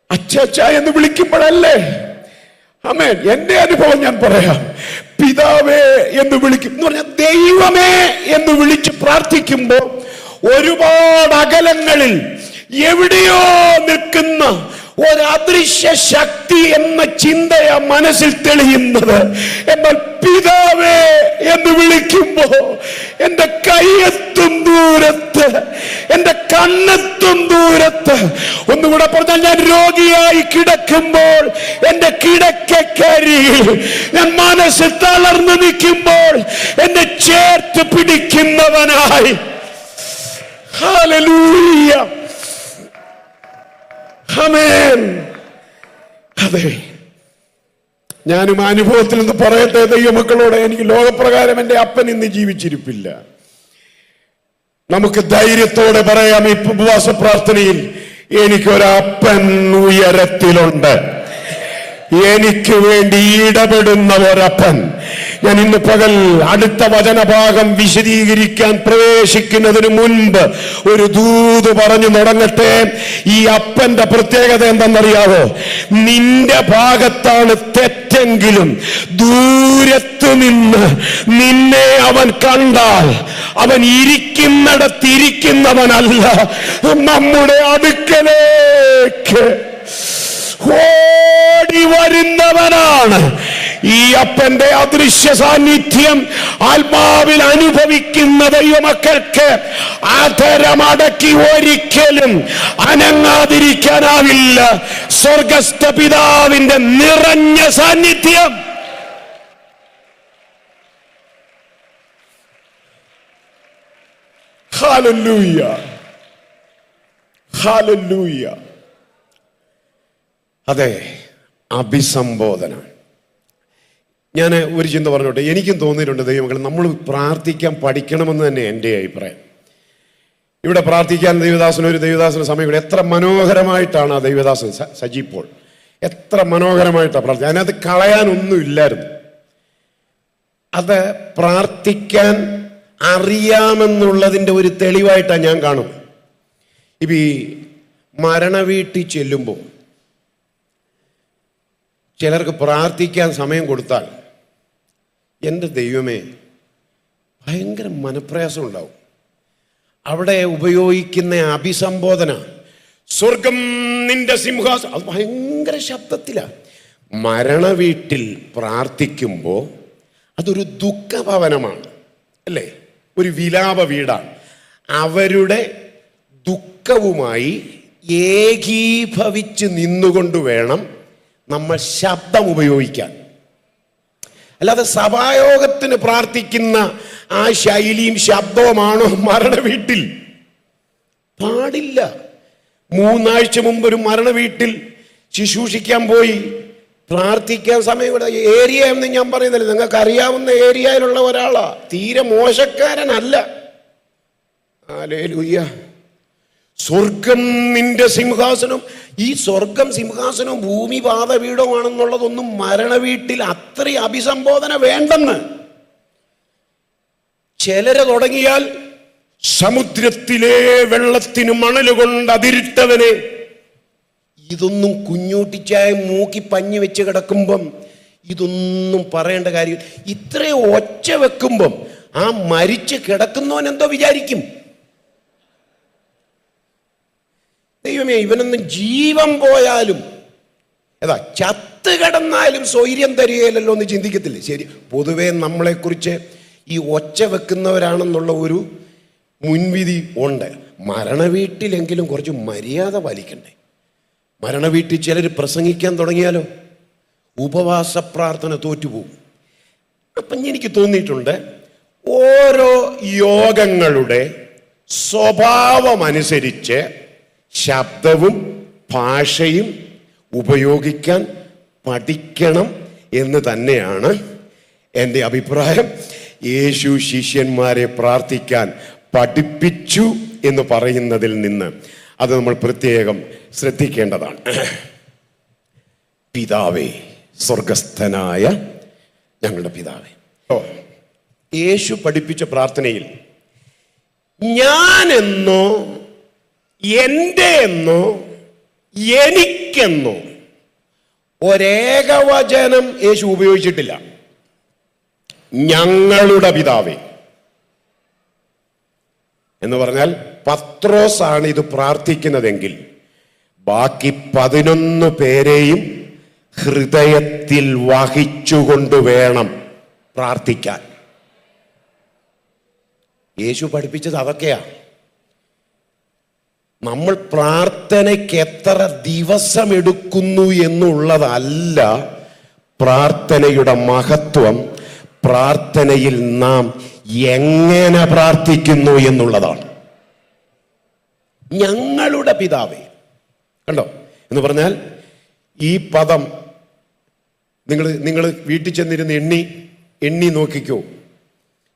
അച്ചാച്ച എന്ന് വിളിക്കുമ്പോഴല്ലേ. ആമേൻ. എന്റെ അനുഭവം ഞാൻ പറയാം. പിതാവേ എന്ന് വിളിക്കും എന്ന് പറഞ്ഞാൽ ദൈവമേ എന്ന് വിളിച്ച് പ്രാർത്ഥിക്കുമ്പോൾ ഒരുപാട് അകലങ്ങളിൽ എവിടെയോ നിൽക്കുന്ന ഒരു അദൃശ്യ ശക്തി എന്ന ചിന്തയാ മനസ്സിൽ തെളിയുന്നത്. എന്നാൽ പിതാവേ എന്ന് വിളിക്കുമ്പോ എന്റെ കൈയെത്തും ദൂരത്ത്, എന്റെ കണ്ണെത്തും ദൂരത്ത്. ഒന്നുകൂടെ പറഞ്ഞാൽ, ഞാൻ രോഗിയായി കിടക്കുമ്പോൾ എന്റെ കിടക്കക്കരിയിൽ ഞാൻ മനസ്സിൽ തളർന്നു നിൽക്കുമ്പോൾ എന്നെ ചേർത്ത് പിടിക്കുന്നവനായി. ഹല്ലേലൂയ. ആമേൻ. അതെ, ഞാനും അനുഭവത്തിൽ നിന്ന് പറയട്ടെ ദൈവമക്കളോട്. എനിക്ക് ലോകപ്രകാരം എൻ്റെ അപ്പൻ ഇന്ന് ജീവിച്ചിരിപ്പില്ല. നമുക്ക് ധൈര്യത്തോടെ പറയാം, ഈ ഉപവാസ പ്രാർത്ഥനയിൽ എനിക്കൊരപ്പൻ ഉയരത്തിലുണ്ട്, എനിക്ക് വേണ്ടി ഇടപെടുന്ന ഒരപ്പൻ. ഞാൻ ഇന്ന് പകൽ അടുത്ത വചനഭാഗം വിശദീകരിക്കാൻ പ്രവേശിക്കുന്നതിന് മുൻപ് ഒരു ദൂത് പറഞ്ഞു തുടങ്ങട്ടെ. ഈ അപ്പന്റെ പ്രത്യേകത എന്തെന്നറിയാവോ? നിന്റെ ഭാഗത്താണ് തെറ്റെങ്കിലും ദൂരത്ത് നിന്ന് നിന്നെ അവൻ കണ്ടാൽ അവൻ ഇരിക്കുന്നിടത്തിരിക്കുന്നവനല്ല, നമ്മുടെ അടുക്കലേക്ക് ഓടി വരുന്നവനാണ്. ഈ അപ്പന്റെ അദൃശ്യ സാന്നിധ്യം ആത്മാവിൽ അനുഭവിക്കുന്ന ദൈവമക്കൾക്ക് ആദരമടക്കി ഒരിക്കലും അനങ്ങാതിരിക്കാനാവില്ല. സ്വർഗസ്ഥ പിതാവിന്റെ നിറഞ്ഞ സാന്നിധ്യം. Hallelujah, hallelujah. അതെ, അഭിസംബോധന. ഞാൻ ഒരു ചിന്ത പറഞ്ഞോട്ടെ. എനിക്കും തോന്നിയിട്ടുണ്ട് ദൈവമക്കൾ, നമ്മൾ പ്രാർത്ഥിക്കാൻ പഠിക്കണമെന്ന് തന്നെ എൻ്റെ അഭിപ്രായം. ഇവിടെ പ്രാർത്ഥിക്കാൻ ഒരു ദൈവദാസന് സമയം ഇവിടെ എത്ര മനോഹരമായിട്ടാണ് ആ ദൈവദാസൻ സജീപ്പോൾ എത്ര മനോഹരമായിട്ടാണ് പ്രാർത്ഥിക്കുക. അതിനകത്ത് കളയാനൊന്നും ഇല്ലായിരുന്നു. അത് പ്രാർത്ഥിക്കാൻ അറിയാമെന്നുള്ളതിൻ്റെ ഒരു തെളിവായിട്ടാണ് ഞാൻ കാണും. ഇപ്പം ഈ മരണവീട്ടിൽ ചെല്ലുമ്പോൾ ചിലർക്ക് പ്രാർത്ഥിക്കാൻ സമയം കൊടുത്താൽ എൻ്റെ ദൈവമേ ഭയങ്കര മനപ്രയാസം ഉണ്ടാവും. അവിടെ ഉപയോഗിക്കുന്ന അഭിസംബോധന, സ്വർഗം നിന്റെ സിംഹാസനം, അത് ഭയങ്കര ശബ്ദത്തിലാണ്. മരണവീട്ടിൽ പ്രാർത്ഥിക്കുമ്പോൾ അതൊരു ദുഃഖഭവനമാണ്, അല്ലേ? ഒരു വിലാപ വീടാണ്. അവരുടെ ദുഃഖവുമായി ഏകീഭവിച്ച് നിന്നുകൊണ്ട് വേണം നമ്മൾ ശബ്ദം ഉപയോഗിക്കാൻ. അല്ലാതെ സഭായോഗത്തിന് പ്രാർത്ഥിക്കുന്ന ആ ശൈലിയും ശബ്ദവുമാണോ മരണവീട്ടിൽ? പാടില്ല. 3 ആഴ്ച മുമ്പ് ഒരു മരണവീട്ടിൽ ശുശ്രൂഷിക്കാൻ പോയി. പ്രാർത്ഥിക്കാൻ സമയം ഏരിയ എന്ന് ഞാൻ പറയുന്നില്ല, നിങ്ങൾക്ക് അറിയാവുന്ന ഏരിയയിലുള്ള ഒരാളാ, തീരെ മോശക്കാരനല്ല. ഹല്ലേലൂയ. സ്വർഗം നിന്റെ സിംഹാസനം. ഈ സ്വർഗം സിംഹാസനവും ഭൂമി പാദപീഠമാണെന്നുള്ളതൊന്നും മരണവീട്ടിൽ അത്രയും അഭിസംബോധന വേണ്ടെന്ന്. ചിലരെ തുടങ്ങിയാൽ സമുദ്രത്തിലെ വെള്ളത്തിന് മണല് കൊണ്ട് അതിരിട്ടവനെ, ഇതൊന്നും കുഞ്ഞൂട്ടിച്ചായ മൂക്കി പഞ്ഞു വെച്ച് കിടക്കുമ്പം ഇതൊന്നും പറയേണ്ട കാര്യം. ഇത്രയും ഒച്ച വെക്കുമ്പം ആ മരിച്ച് കിടക്കുന്നവൻ എന്തോ വിചാരിക്കും? ദൈവമേ, ഇവനൊന്നും ജീവൻ പോയാലും ചത്ത് കിടന്നാലും സ്വൈര്യം തരികയില്ലല്ലോ എന്ന് ചിന്തിക്കത്തില്ലേ? ശരി, പൊതുവേ നമ്മളെക്കുറിച്ച് ഈ ഒച്ച വെക്കുന്നവരാണെന്നുള്ള ഒരു മുൻവിധി ഉണ്ട്. മരണവീട്ടിലെങ്കിലും കുറച്ച് മര്യാദ പാലിക്കണ്ടേ? മരണവീട്ടിൽ ചിലർ പ്രസംഗിക്കാൻ തുടങ്ങിയാലോ ഉപവാസ പ്രാർത്ഥന തോറ്റുപോകും. അപ്പം എനിക്ക് തോന്നിയിട്ടുണ്ട്, ഓരോ യോഗങ്ങളുടെ സ്വഭാവമനുസരിച്ച് ശബ്ദവും ഭാഷയും ഉപയോഗിക്കാൻ പഠിക്കണം എന്ന് തന്നെയാണ് എൻ്റെ അഭിപ്രായം. യേശു ശിഷ്യന്മാരെ പ്രാർത്ഥിക്കാൻ പഠിപ്പിച്ചു എന്ന് പറയുന്നതിൽ നിന്ന് അത് നമ്മൾ പ്രത്യേകം ശ്രദ്ധിക്കേണ്ടതാണ്. പിതാവേ, സ്വർഗസ്ഥനായ ഞങ്ങളുടെ പിതാവേ. യേശു പഠിപ്പിച്ച പ്രാർത്ഥനയിൽ ഞാനെന്നോ എൻ്റെ എന്നോ എനിക്കെന്നോ ഒരേകവചനം യേശു ഉപയോഗിച്ചിട്ടില്ല. ഞങ്ങളുടെ പിതാവേ എന്ന് പറഞ്ഞാൽ പത്രോസ് ആണ് ഇത് പ്രാർത്ഥിക്കുന്നതെങ്കിൽ ബാക്കി 11 പേരെയും ഹൃദയത്തിൽ വഹിച്ചുകൊണ്ട് വേണം പ്രാർത്ഥിക്കാൻ. യേശു പഠിപ്പിച്ചത് അതൊക്കെയാ. നമ്മൾ പ്രാർത്ഥനയ്ക്ക് എത്ര ദിവസം എടുക്കുന്നു എന്നുള്ളതല്ല പ്രാർത്ഥനയുടെ മഹത്വം. പ്രാർത്ഥനയിൽ നാം എങ്ങനെ പ്രാർത്ഥിക്കുന്നു എന്നുള്ളതാണ്. ഞങ്ങളുടെ പിതാവേ, എന്ന് പറഞ്ഞാൽ ഈ പദം നിങ്ങൾ വീട്ടിൽ ചെന്നിരുന്ന് എണ്ണി നോക്കിക്കോ.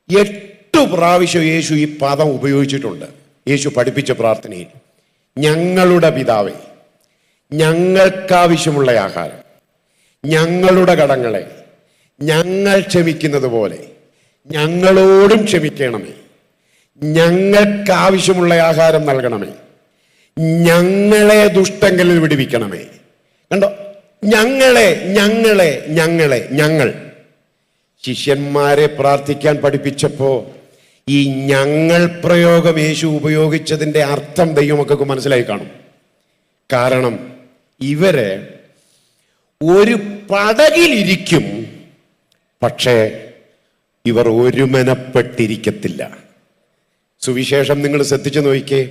8 പ്രാവശ്യം യേശു ഈ പദം ഉപയോഗിച്ചിട്ടുണ്ട് യേശു പഠിപ്പിച്ച പ്രാർത്ഥനയിൽ. ഞങ്ങളുടെ പിതാവേ, ഞങ്ങൾക്കാവശ്യമുള്ള ആഹാരം, ഞങ്ങളുടെ കടങ്ങളെ ഞങ്ങൾ ക്ഷമിക്കുന്നത് പോലെ ഞങ്ങളോടും ക്ഷമിക്കണമേ, ഞങ്ങൾക്കാവശ്യമുള്ള ആഹാരം നൽകണമേ, ഞങ്ങളെ ദുഷ്ടങ്ങളിൽ വിടുവിക്കണമേ. കണ്ടോ, ഞങ്ങൾ ശിഷ്യന്മാരെ പ്രാർത്ഥിക്കാൻ പഠിപ്പിച്ചപ്പോ ഈ ഞങ്ങൾ പ്രയോഗം യേശു ഉപയോഗിച്ചതിൻ്റെ അർത്ഥം ദൈവമൊക്കെ മനസ്സിലായി കാണും. കാരണം ഇവര് ഒരു പടകിലിരിക്കും, പക്ഷേ ഇവർ ഒരുമനപ്പെട്ടിരിക്കത്തില്ല. സുവിശേഷം നിങ്ങൾ ശ്രദ്ധിച്ചു നോക്കിക്കേ.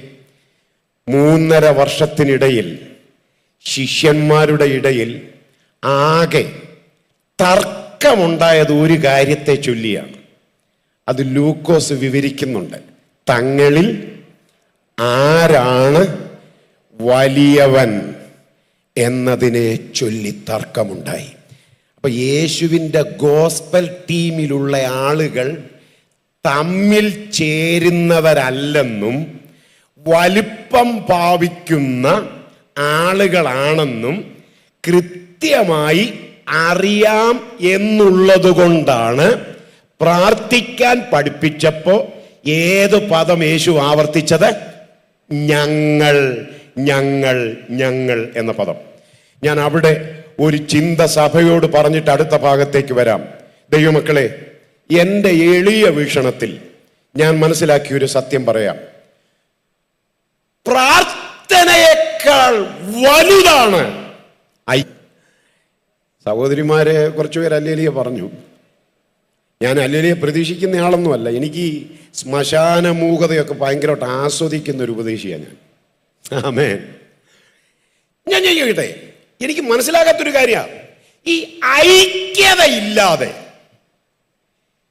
3.5 വർഷത്തിനിടയിൽ ശിഷ്യന്മാരുടെ ഇടയിൽ ആകെ തർക്കമുണ്ടായത് ഒരു കാര്യത്തെ ചൊല്ലിയാണ്. അത് ലൂക്കോസ് വിവരിക്കുന്നുണ്ട്. തങ്ങളിൽ ആരാണ് വലിയവൻ എന്നതിനെ ചൊല്ലി തർക്കമുണ്ടായി. അപ്പൊ യേശുവിൻ്റെ ഗോസ്പൽ ടീമിലുള്ള ആളുകൾ തമ്മിൽ ചേരുന്നവരല്ലെന്നും വലിപ്പം ഭാവിക്കുന്ന ആളുകളാണെന്നും കൃത്യമായി അറിയാം എന്നുള്ളത് കൊണ്ടാണ് പ്രാർത്ഥിക്കാൻ പഠിപ്പിച്ചപ്പോ ഏത് പദം യേശു ആവർത്തിച്ചത്? ഞങ്ങൾ എന്ന പദം. ഞാൻ അവിടെ ഒരു ചിന്ത സഭയോട് പറഞ്ഞിട്ട് അടുത്ത ഭാഗത്തേക്ക് വരാം. ദൈവമക്കളെ, എൻ്റെ എളിയ വീക്ഷണത്തിൽ ഞാൻ മനസ്സിലാക്കിയ ഒരു സത്യം പറയാം. പ്രാർത്ഥനയേക്കാൾ വലുതാണ് സഹോദരിമാരെ കുറച്ചുപേർ ഹല്ലേലൂയ പറഞ്ഞു. ഞാൻ ഹല്ലേലൂയ പ്രതീക്ഷിക്കുന്ന ആളൊന്നുമല്ല. എനിക്ക് ശ്മശാന മൂകതയൊക്കെ ഭയങ്കരമായിട്ട് ആസ്വദിക്കുന്ന ഒരു ഉപദേശിയാണ് ഞാൻ. ആമേൻ. ഞാൻ ചോദിക്കട്ടെ, എനിക്ക് മനസ്സിലാകാത്തൊരു കാര്യമാണ്, ഈ ഐക്യതയില്ലാതെ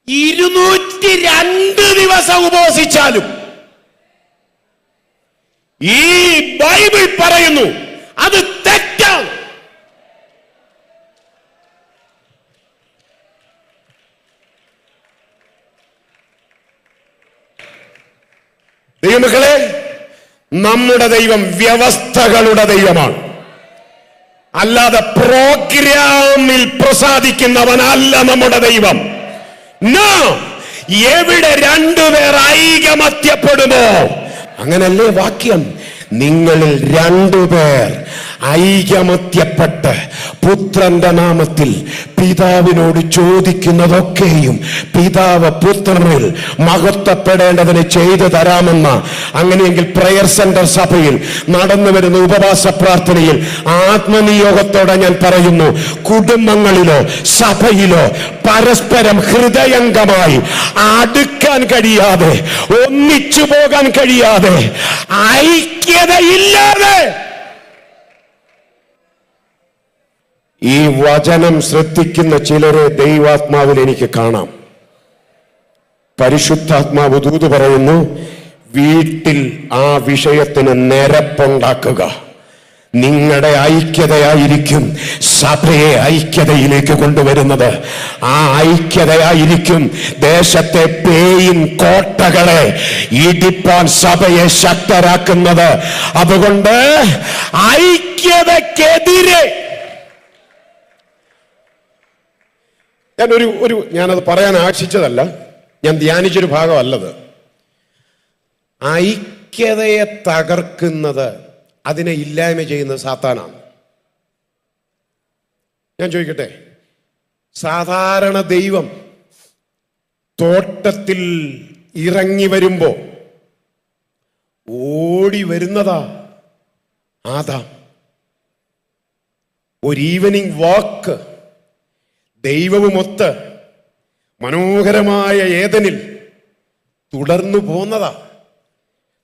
202 ദിവസം ഉപവസിച്ചാലും ഈ ബൈബിൾ പറയുന്നു അത് തെറ്റാണ്. ദൈവമക്കളെ, നമ്മുടെ ദൈവം വ്യവസ്ഥകളുടെ ദൈവമാണ്, അല്ലാതെ പ്രോഗ്രാമിൽ പ്രസാദിക്കുന്നവനല്ല നമ്മുടെ ദൈവം. എവിടെ 2 പേർ ഐകമത്യപ്പെടുമോ, അങ്ങനല്ലേ വാക്യം, നിങ്ങളിൽ 2 പേർ ഐകമത്യപ്പെട്ട് പുത്രന്റെ നാമത്തിൽ പിതാവിനോട് ചോദിക്കുന്നതൊക്കെയും പിതാവ് പുത്രനിൽ മഹത്വപ്പെടേണ്ടതിന് ചെയ്തു തരാമെന്ന. അങ്ങനെയെങ്കിൽ പ്രയർ സെന്റർ സഭയിൽ നടന്നു വരുന്ന ഉപവാസ പ്രാർത്ഥനയിൽ ആത്മനിയോഗത്തോടെ ഞാൻ പറയുന്നു, കുടുംബങ്ങളിലോ സഭയിലോ പരസ്പരം ഹൃദയംഗമായി അടുക്കാൻ കഴിയാതെ, ഒന്നിച്ചു പോകാൻ കഴിയാതെ, ഐക്യതയില്ലാതെ ഈ വചനം ശ്രദ്ധിക്കുന്ന ചിലരെ ദൈവാത്മാവിൽ എനിക്ക് കാണാം. പരിശുദ്ധാത്മാവ് ദൂത് പറയുന്നു, വീട്ടിൽ ആ വിഷയത്തിന് നിരപ്പുണ്ടാക്കുക. നിങ്ങളുടെ ഐക്യതയായിരിക്കും സഭയെ ഐക്യതയിലേക്ക് കൊണ്ടുവരുന്നത്. ആ ഐക്യതയായിരിക്കും ദേശത്തെ പേയും കോട്ടകളെ ഇടിപ്പാൻ സഭയെ ശക്തരാക്കുന്നത്. അതുകൊണ്ട് ഐക്യതക്കെതിരെ ഞാനത് പറയാൻ ആശിച്ചതല്ല, ഞാൻ ധ്യാനിച്ചൊരു ഭാഗമല്ലത്. ഐക്യതയെ തകർക്കുന്നത്, അതിനെ ഇല്ലായ്മ ചെയ്യുന്നത് സാത്താനാണ്. ഞാൻ ചോദിക്കട്ടെ, സാധാരണ ദൈവം തോട്ടത്തിൽ ഇറങ്ങി വരുമ്പോ ഓടി വരുന്നതാ ആദാം. ഒരു ഈവനിങ് വാക്ക് ദൈവവുമൊത്ത് മനോഹരമായ ഏദനിൽ തുടർന്നു പോന്നതാ.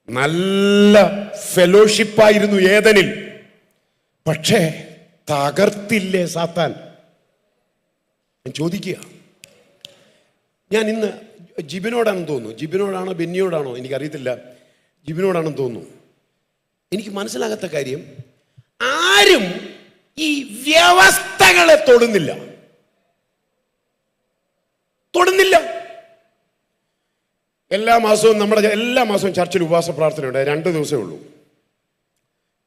നല്ല ഫെലോഷിപ്പായിരുന്നു ഏദനിൽ. പക്ഷേ തകർത്തില്ലേ സാത്താൻ? ഞാൻ ചോദിക്കുക, ഞാൻ ഇന്ന് ജിബിനോടാണെന്ന് തോന്നുന്നു, ജിബിനോടാണോ ബെന്നിയോടാണോ എനിക്കറിയത്തില്ല, ജിബിനോടാണെന്ന് തോന്നുന്നു. എനിക്ക് മനസ്സിലാകാത്ത കാര്യം, ആരും ഈ വ്യവസ്ഥകളെ തൊടുന്നില്ല. എല്ലാ മാസവും ചർച്ചിൽ ഉപവാസ പ്രാർത്ഥനയുണ്ട്. 2 ദിവസമേ ഉള്ളൂ.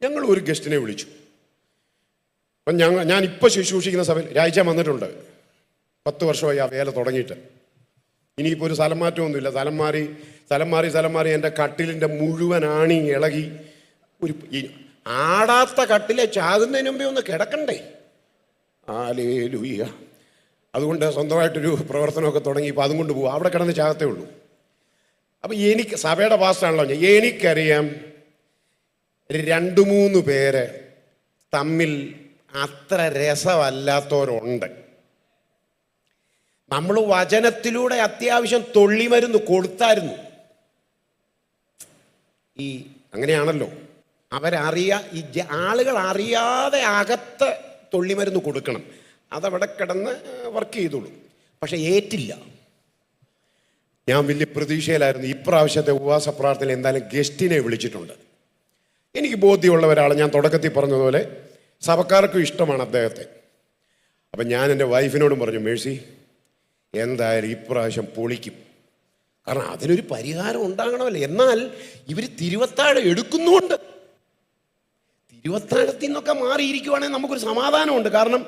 ഞങ്ങൾ ഒരു ഗസ്റ്റിനെ വിളിച്ചു. അപ്പം ഞാൻ ഇപ്പോൾ ശുശ്രൂഷിക്കുന്ന സഭയിൽ രാഴ്ച വന്നിട്ടുണ്ട്. 10 വർഷമായി ആ വേല തുടങ്ങിയിട്ട്. ഇനിയിപ്പോൾ ഒരു സ്ഥലം മാറ്റമൊന്നുമില്ല. സ്ഥലം മാറി എൻ്റെ കട്ടിലിൻ്റെ മുഴുവൻ ആണി ഇളകി. ആടാത്ത കട്ടിലെ ചാകുന്നതിന് മുമ്പേ ഒന്ന് കിടക്കണ്ടേ? ഹല്ലേലൂയ. അതുകൊണ്ട് സ്വന്തമായിട്ടൊരു പ്രവർത്തനമൊക്കെ തുടങ്ങി. ഇപ്പോൾ അതും കൊണ്ട് പോകും. അവിടെ കിടന്ന് ചാകത്തേ ഉള്ളൂ. അപ്പം എനിക്ക് സഭയുടെ പാസ്റ്ററാണല്ലോ, എനിക്കറിയാം 2-3 പേര് തമ്മിൽ അത്ര രസമല്ലാത്തവരുണ്ട്. നമ്മൾ വചനത്തിലൂടെ അത്യാവശ്യം തൊള്ളിമരുന്ന് കൊടുത്തായിരുന്നു. അങ്ങനെയാണല്ലോ ആളുകൾ അറിയാതെ അകത്ത് തൊള്ളിമരുന്ന് കൊടുക്കണം. അതവിടെ കിടന്ന് വർക്ക് ചെയ്തോളൂ. പക്ഷെ ഏറ്റില്ല. ഞാൻ വലിയ പ്രതീക്ഷയിലായിരുന്നു. ഇപ്രാവശ്യത്തെ ഉപവാസ പ്രാർത്ഥനയിൽ എന്തായാലും ഗസ്റ്റിനെ വിളിച്ചിട്ടുണ്ട്. എനിക്ക് ബോധ്യമുള്ള ഒരാൾ, ഞാൻ തുടക്കത്തിൽ പറഞ്ഞതുപോലെ സഭക്കാർക്കും ഇഷ്ടമാണ് അദ്ദേഹത്തെ. അപ്പം ഞാൻ എൻ്റെ വൈഫിനോടും പറഞ്ഞു, മേഴ്സി എന്തായാലും ഇപ്രാവശ്യം പൊളിക്കും. കാരണം അതിനൊരു പരിഹാരം ഉണ്ടാകണമല്ലോ. എന്നാൽ ഇവർ തിരുവത്താഴം എടുക്കുന്നുണ്ട്. തിരുവത്താഴത്തിൽ നിന്നൊക്കെ മാറിയിരിക്കുവാണെങ്കിൽ നമുക്കൊരു സമാധാനമുണ്ട്. കാരണം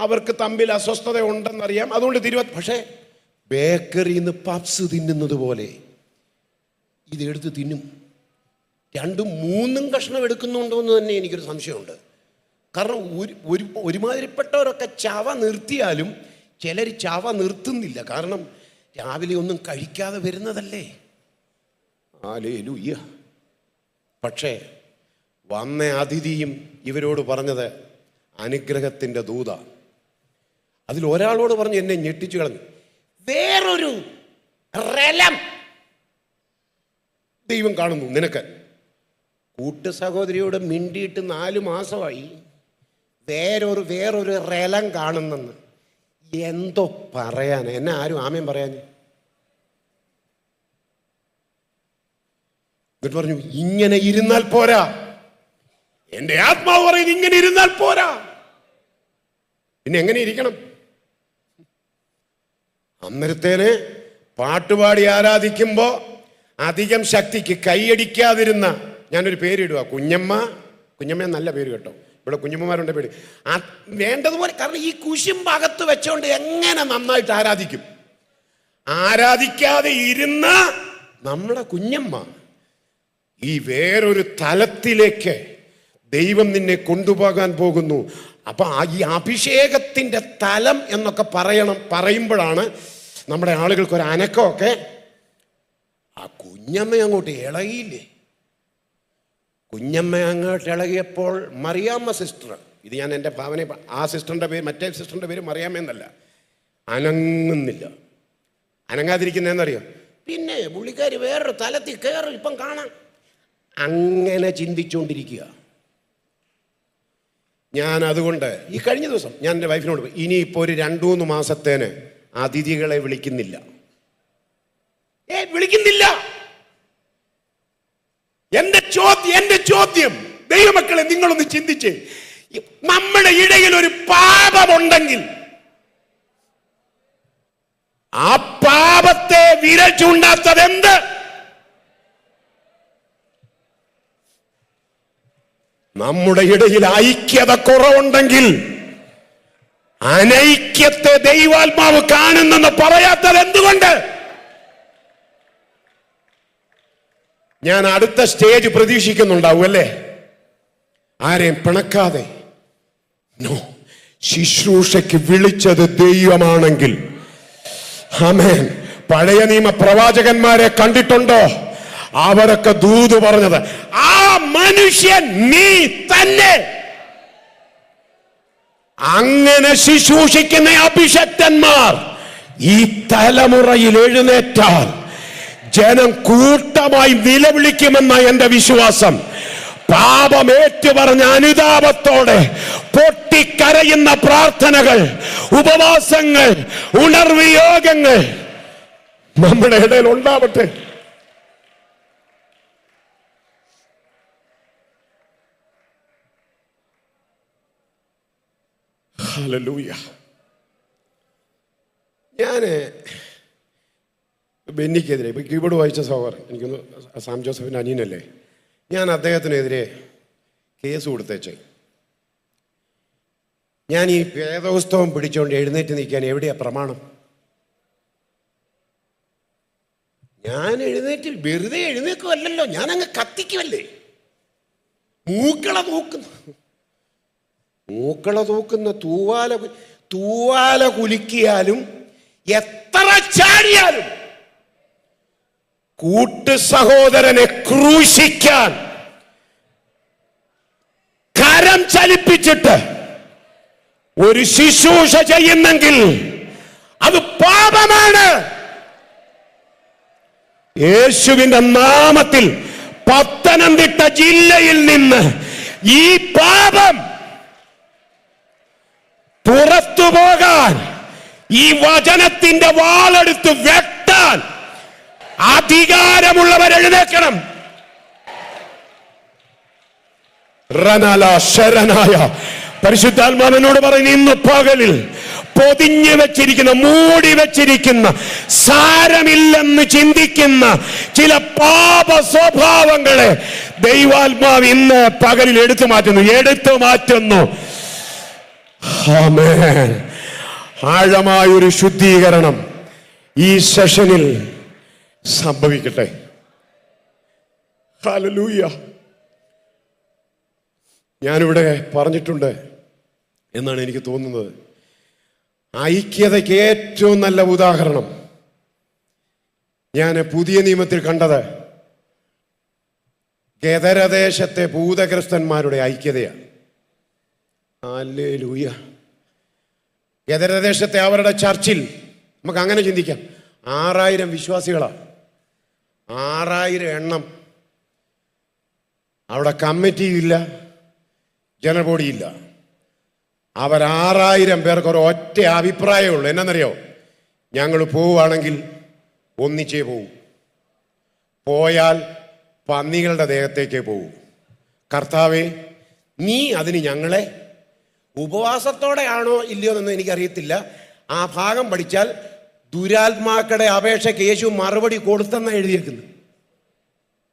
അവർക്ക് തമ്മിൽ അസ്വസ്ഥത ഉണ്ടെന്നറിയാം. അതുകൊണ്ട് പക്ഷേ ബേക്കറിയിൽ നിന്ന് പപ്സ് തിന്നുന്നത് പോലെ ഇതെടുത്ത് തിന്നും. 2-3 കഷ്ണം എടുക്കുന്നുണ്ടോ എന്ന് തന്നെ എനിക്കൊരു സംശയമുണ്ട്. കാരണം ഒരുമാതിരിപ്പെട്ടവരൊക്കെ ചവ നിർത്തിയാലും ചിലർ ചവ നിർത്തുന്നില്ല. കാരണം രാവിലെ ഒന്നും കഴിക്കാതെ വരുന്നതല്ലേ. ഹല്ലേലൂയ. പക്ഷേ വന്ന അതിഥിയും ഇവരോട് പറഞ്ഞത് അനുഗ്രഹത്തിൻ്റെ ദൂത. അതിൽ ഒരാളോട് പറഞ്ഞു, എന്നെ ഞെട്ടിച്ചു കളഞ്ഞു. വേറൊരു റലം ദൈവം കാണുന്നു നിനക്ക്. കൂട്ടു സഹോദരിയോട് മിണ്ടിയിട്ട് 4 മാസമായി. വേറൊരു റലം കാണുന്നെന്ന്. എന്തോ പറയാൻ, എന്നെ ആരും ആമേൻ പറയാൻ. എന്നിട്ട് പറഞ്ഞു, ഇങ്ങനെ ഇരുന്നാൽ പോരാ. എൻ്റെ ആത്മാവ് പറയുന്നത് ഇങ്ങനെ ഇരുന്നാൽ പോരാ. പിന്നെ എങ്ങനെ ഇരിക്കണം? അന്നേരത്തേന് പാട്ടുപാടി ആരാധിക്കുമ്പോൾ അധികം ശക്തിക്ക് കൈയടിക്കാതിരുന്ന, ഞാനൊരു പേരിടുക, കുഞ്ഞമ്മ നല്ല പേര് കേട്ടോ. ഇവിടെ കുഞ്ഞമ്മമാരുടെ പേര് വേണ്ടതുപോലെ. കാരണം ഈ കുശുമ്പകത്ത് വെച്ചോണ്ട് എങ്ങനെ നന്നായിട്ട് ആരാധിക്കും? ആരാധിക്കാതെ ഇരുന്ന നമ്മുടെ കുഞ്ഞമ്മ ഈ വേറൊരു തലത്തിലേക്ക് ദൈവം നിന്നെ കൊണ്ടുപോകാൻ പോകുന്നു. അപ്പൊ ഈ അഭിഷേകത്തിന്റെ തലം എന്നൊക്കെ പറയുമ്പോഴാണ് നമ്മുടെ ആളുകൾക്കൊരു അനക്കമൊക്കെ. ആ കുഞ്ഞമ്മ അങ്ങോട്ട് ഇളകിയില്ലേ? കുഞ്ഞമ്മ അങ്ങോട്ട് ഇളകിയപ്പോൾ മറിയാമ്മ സിസ്റ്റർ, ഇത് ഞാൻ എൻ്റെ ഭാവന, ആ സിസ്റ്ററിൻ്റെ പേര്, മറ്റേ സിസ്റ്ററിൻ്റെ പേര് മറിയാമ്മ എന്നല്ല, അനങ്ങുന്നില്ല. അനങ്ങാതിരിക്കുന്നതെന്നറിയോ? പിന്നെ പുള്ളിക്കാരി വേറൊരു തലത്തിൽ കയറും, ഇപ്പം കാണാം. അങ്ങനെ ചിന്തിച്ചുകൊണ്ടിരിക്കുക. ഞാൻ അതുകൊണ്ട് ഈ കഴിഞ്ഞ ദിവസം ഞാൻ എൻ്റെ വൈഫിനോട് പോയി, ഇനിയിപ്പോൾ ഒരു 2-3 മാസത്തേന് അതിഥികളെ വിളിക്കുന്നില്ല. വിളിക്കുന്നില്ല. എന്റെ ചോദ്യം ദൈവമക്കളെ, നിങ്ങളൊന്ന് ചിന്തിച്ച്, നമ്മുടെ ഇടയിൽ ഒരു പാപമുണ്ടെങ്കിൽ ആ പാപത്തെ വിരൽ ചൂണ്ടാത്തത് എന്ത്? നമ്മുടെ ഇടയിൽ ഐക്യത കുറവുണ്ടെങ്കിൽ അനൈക്യത്തെ ദൈവാത്മാവ് കാണുന്നെന്ന് പറയാത്തത് എന്തുകൊണ്ട്? ഞാൻ അടുത്ത സ്റ്റേജ് പ്രതീക്ഷിക്കുന്നുണ്ടാവും അല്ലേ? ആരെയും പിണക്കാതെ, നോ, ശുശ്രൂഷയ്ക്ക് വിളിച്ചത് ദൈവമാണെങ്കിൽ, ആമേൻ. പഴയ നിയമ പ്രവാചകന്മാരെ കണ്ടിട്ടുണ്ടോ? അവരൊക്കെ ദൂത് പറഞ്ഞത്, ആ മനുഷ്യൻ നീ തന്നെ. അങ്ങനെ ശുശ്രൂഷിക്കുന്ന അഭിഷക്തന്മാർ ഈ തലമുറയിൽ എഴുന്നേറ്റാൽ ജനം കൂട്ടമായി നിലവിളിക്കുമെന്ന എന്റെ വിശ്വാസം. പാപമേറ്റു പറഞ്ഞ അനുതാപത്തോടെ പൊട്ടിക്കരയുന്ന പ്രാർത്ഥനകൾ, ഉപവാസങ്ങൾ, ഉണർവ് യോഗങ്ങൾ നമ്മുടെ ഇടയിൽ ഉണ്ടാവട്ടെ. ഹല്ലേലൂയ. ഞാന് ബെന്നിക്കെതിരെ, ഇപ്പൊ കീബോർഡ് വായിച്ച സഹോദരൻ, എനിക്കൊന്ന് സാം ജോസഫിന്റെ അനിയനല്ലേ, ഞാൻ അദ്ദേഹത്തിനെതിരെ കേസ് കൊടുത്തേച്ചേ. ഞാൻ ഈ വേദപുസ്തകം പിടിച്ചുകൊണ്ട് എഴുന്നേറ്റ് നിൽക്കാൻ എവിടെയാ പ്രമാണം? ഞാൻ എഴുന്നേറ്റ് വെറുതെ എഴുന്നേക്കുമല്ലോ, ഞാൻ അങ്ങ് കത്തിക്കുമല്ലേ. മൂക്കള തൂക്കുന്ന തൂവാല കുലുക്കിയാലും എത്ര ചാടിയാലും കൂട്ടു സഹോദരനെ ക്രൂശിക്കാൻ കരം ചലിപ്പിച്ചിട്ട് ഒരു ശുശ്രൂഷ ചെയ്യുന്നെങ്കിൽ അത് പാപമാണ്. യേശുവിന്റെ നാമത്തിൽ പത്തനംതിട്ട ജില്ലയിൽ നിന്ന് ഈ പാപം പുറത്തു പോകാൻ, ഈ വചനത്തിന്റെ വാളെടുത്ത് വെട്ടാൻ അധികാരമുള്ളവർ എഴുന്നേൽക്കണം. ശരണായ പരിശുദ്ധാത്മാവിനോട് പറയുന്നു, ഇന്ന് പകലിൽ പൊതിഞ്ഞു വെച്ചിരിക്കുന്ന, മൂടി വെച്ചിരിക്കുന്ന, സാരമില്ലെന്ന് ചിന്തിക്കുന്ന ചില പാപ സ്വഭാവങ്ങളെ ദൈവാത്മാവ് ഇന്ന് പകലിൽ എടുത്തു മാറ്റുന്നു. ആമേൻ. ആഴമായൊരു ശുദ്ധീകരണം ഈ സെഷനിൽ സംഭവിക്കട്ടെ. ഹല്ലേലൂയ. ഞാനിവിടെ പറഞ്ഞിട്ടുണ്ട് എന്നാണ് എനിക്ക് തോന്നുന്നത്. ഐക്യതയ്ക്ക് ഏറ്റവും നല്ല ഉദാഹരണം ഞാൻ പുതിയ നിയമത്തിൽ കണ്ടത് ഗദരദേശത്തെ ഭൂതഗ്രസ്തന്മാരുടെ ഐക്യതയാണ്. ഹല്ലേലൂയ. ഗദരദേശത്തെ അവരുടെ ചർച്ചിൽ നമുക്ക് അങ്ങനെ ചിന്തിക്കാം, 6000 വിശ്വാസികളാണ്, 6000 എണ്ണം. അവിടെ കമ്മിറ്റിയില്ല, ജനറൽ ബോഡിയില്ല. അവർ 6000 പേർക്ക് ഒരു ഒറ്റ അഭിപ്രായമേ ഉള്ളൂ. എന്നറിയോ? ഞങ്ങൾ പോവുകയാണെങ്കിൽ ഒന്നിച്ചേ പോവും, പോയാൽ പന്നികളുടെ ദേഹത്തേക്കേ പോവും. കർത്താവേ, നീ അതിന് ഞങ്ങളെ, ഉപവാസത്തോടെയാണോ ഇല്ലയോ എന്നൊന്നും എനിക്കറിയത്തില്ല, ആ ഭാഗം പഠിച്ചാൽ ദുരാത്മാക്കളുടെ അപേക്ഷയ്ക്ക് യേശു മറുപടി കൊടുത്തെന്നാണ് എഴുതിയിരിക്കുന്നത്.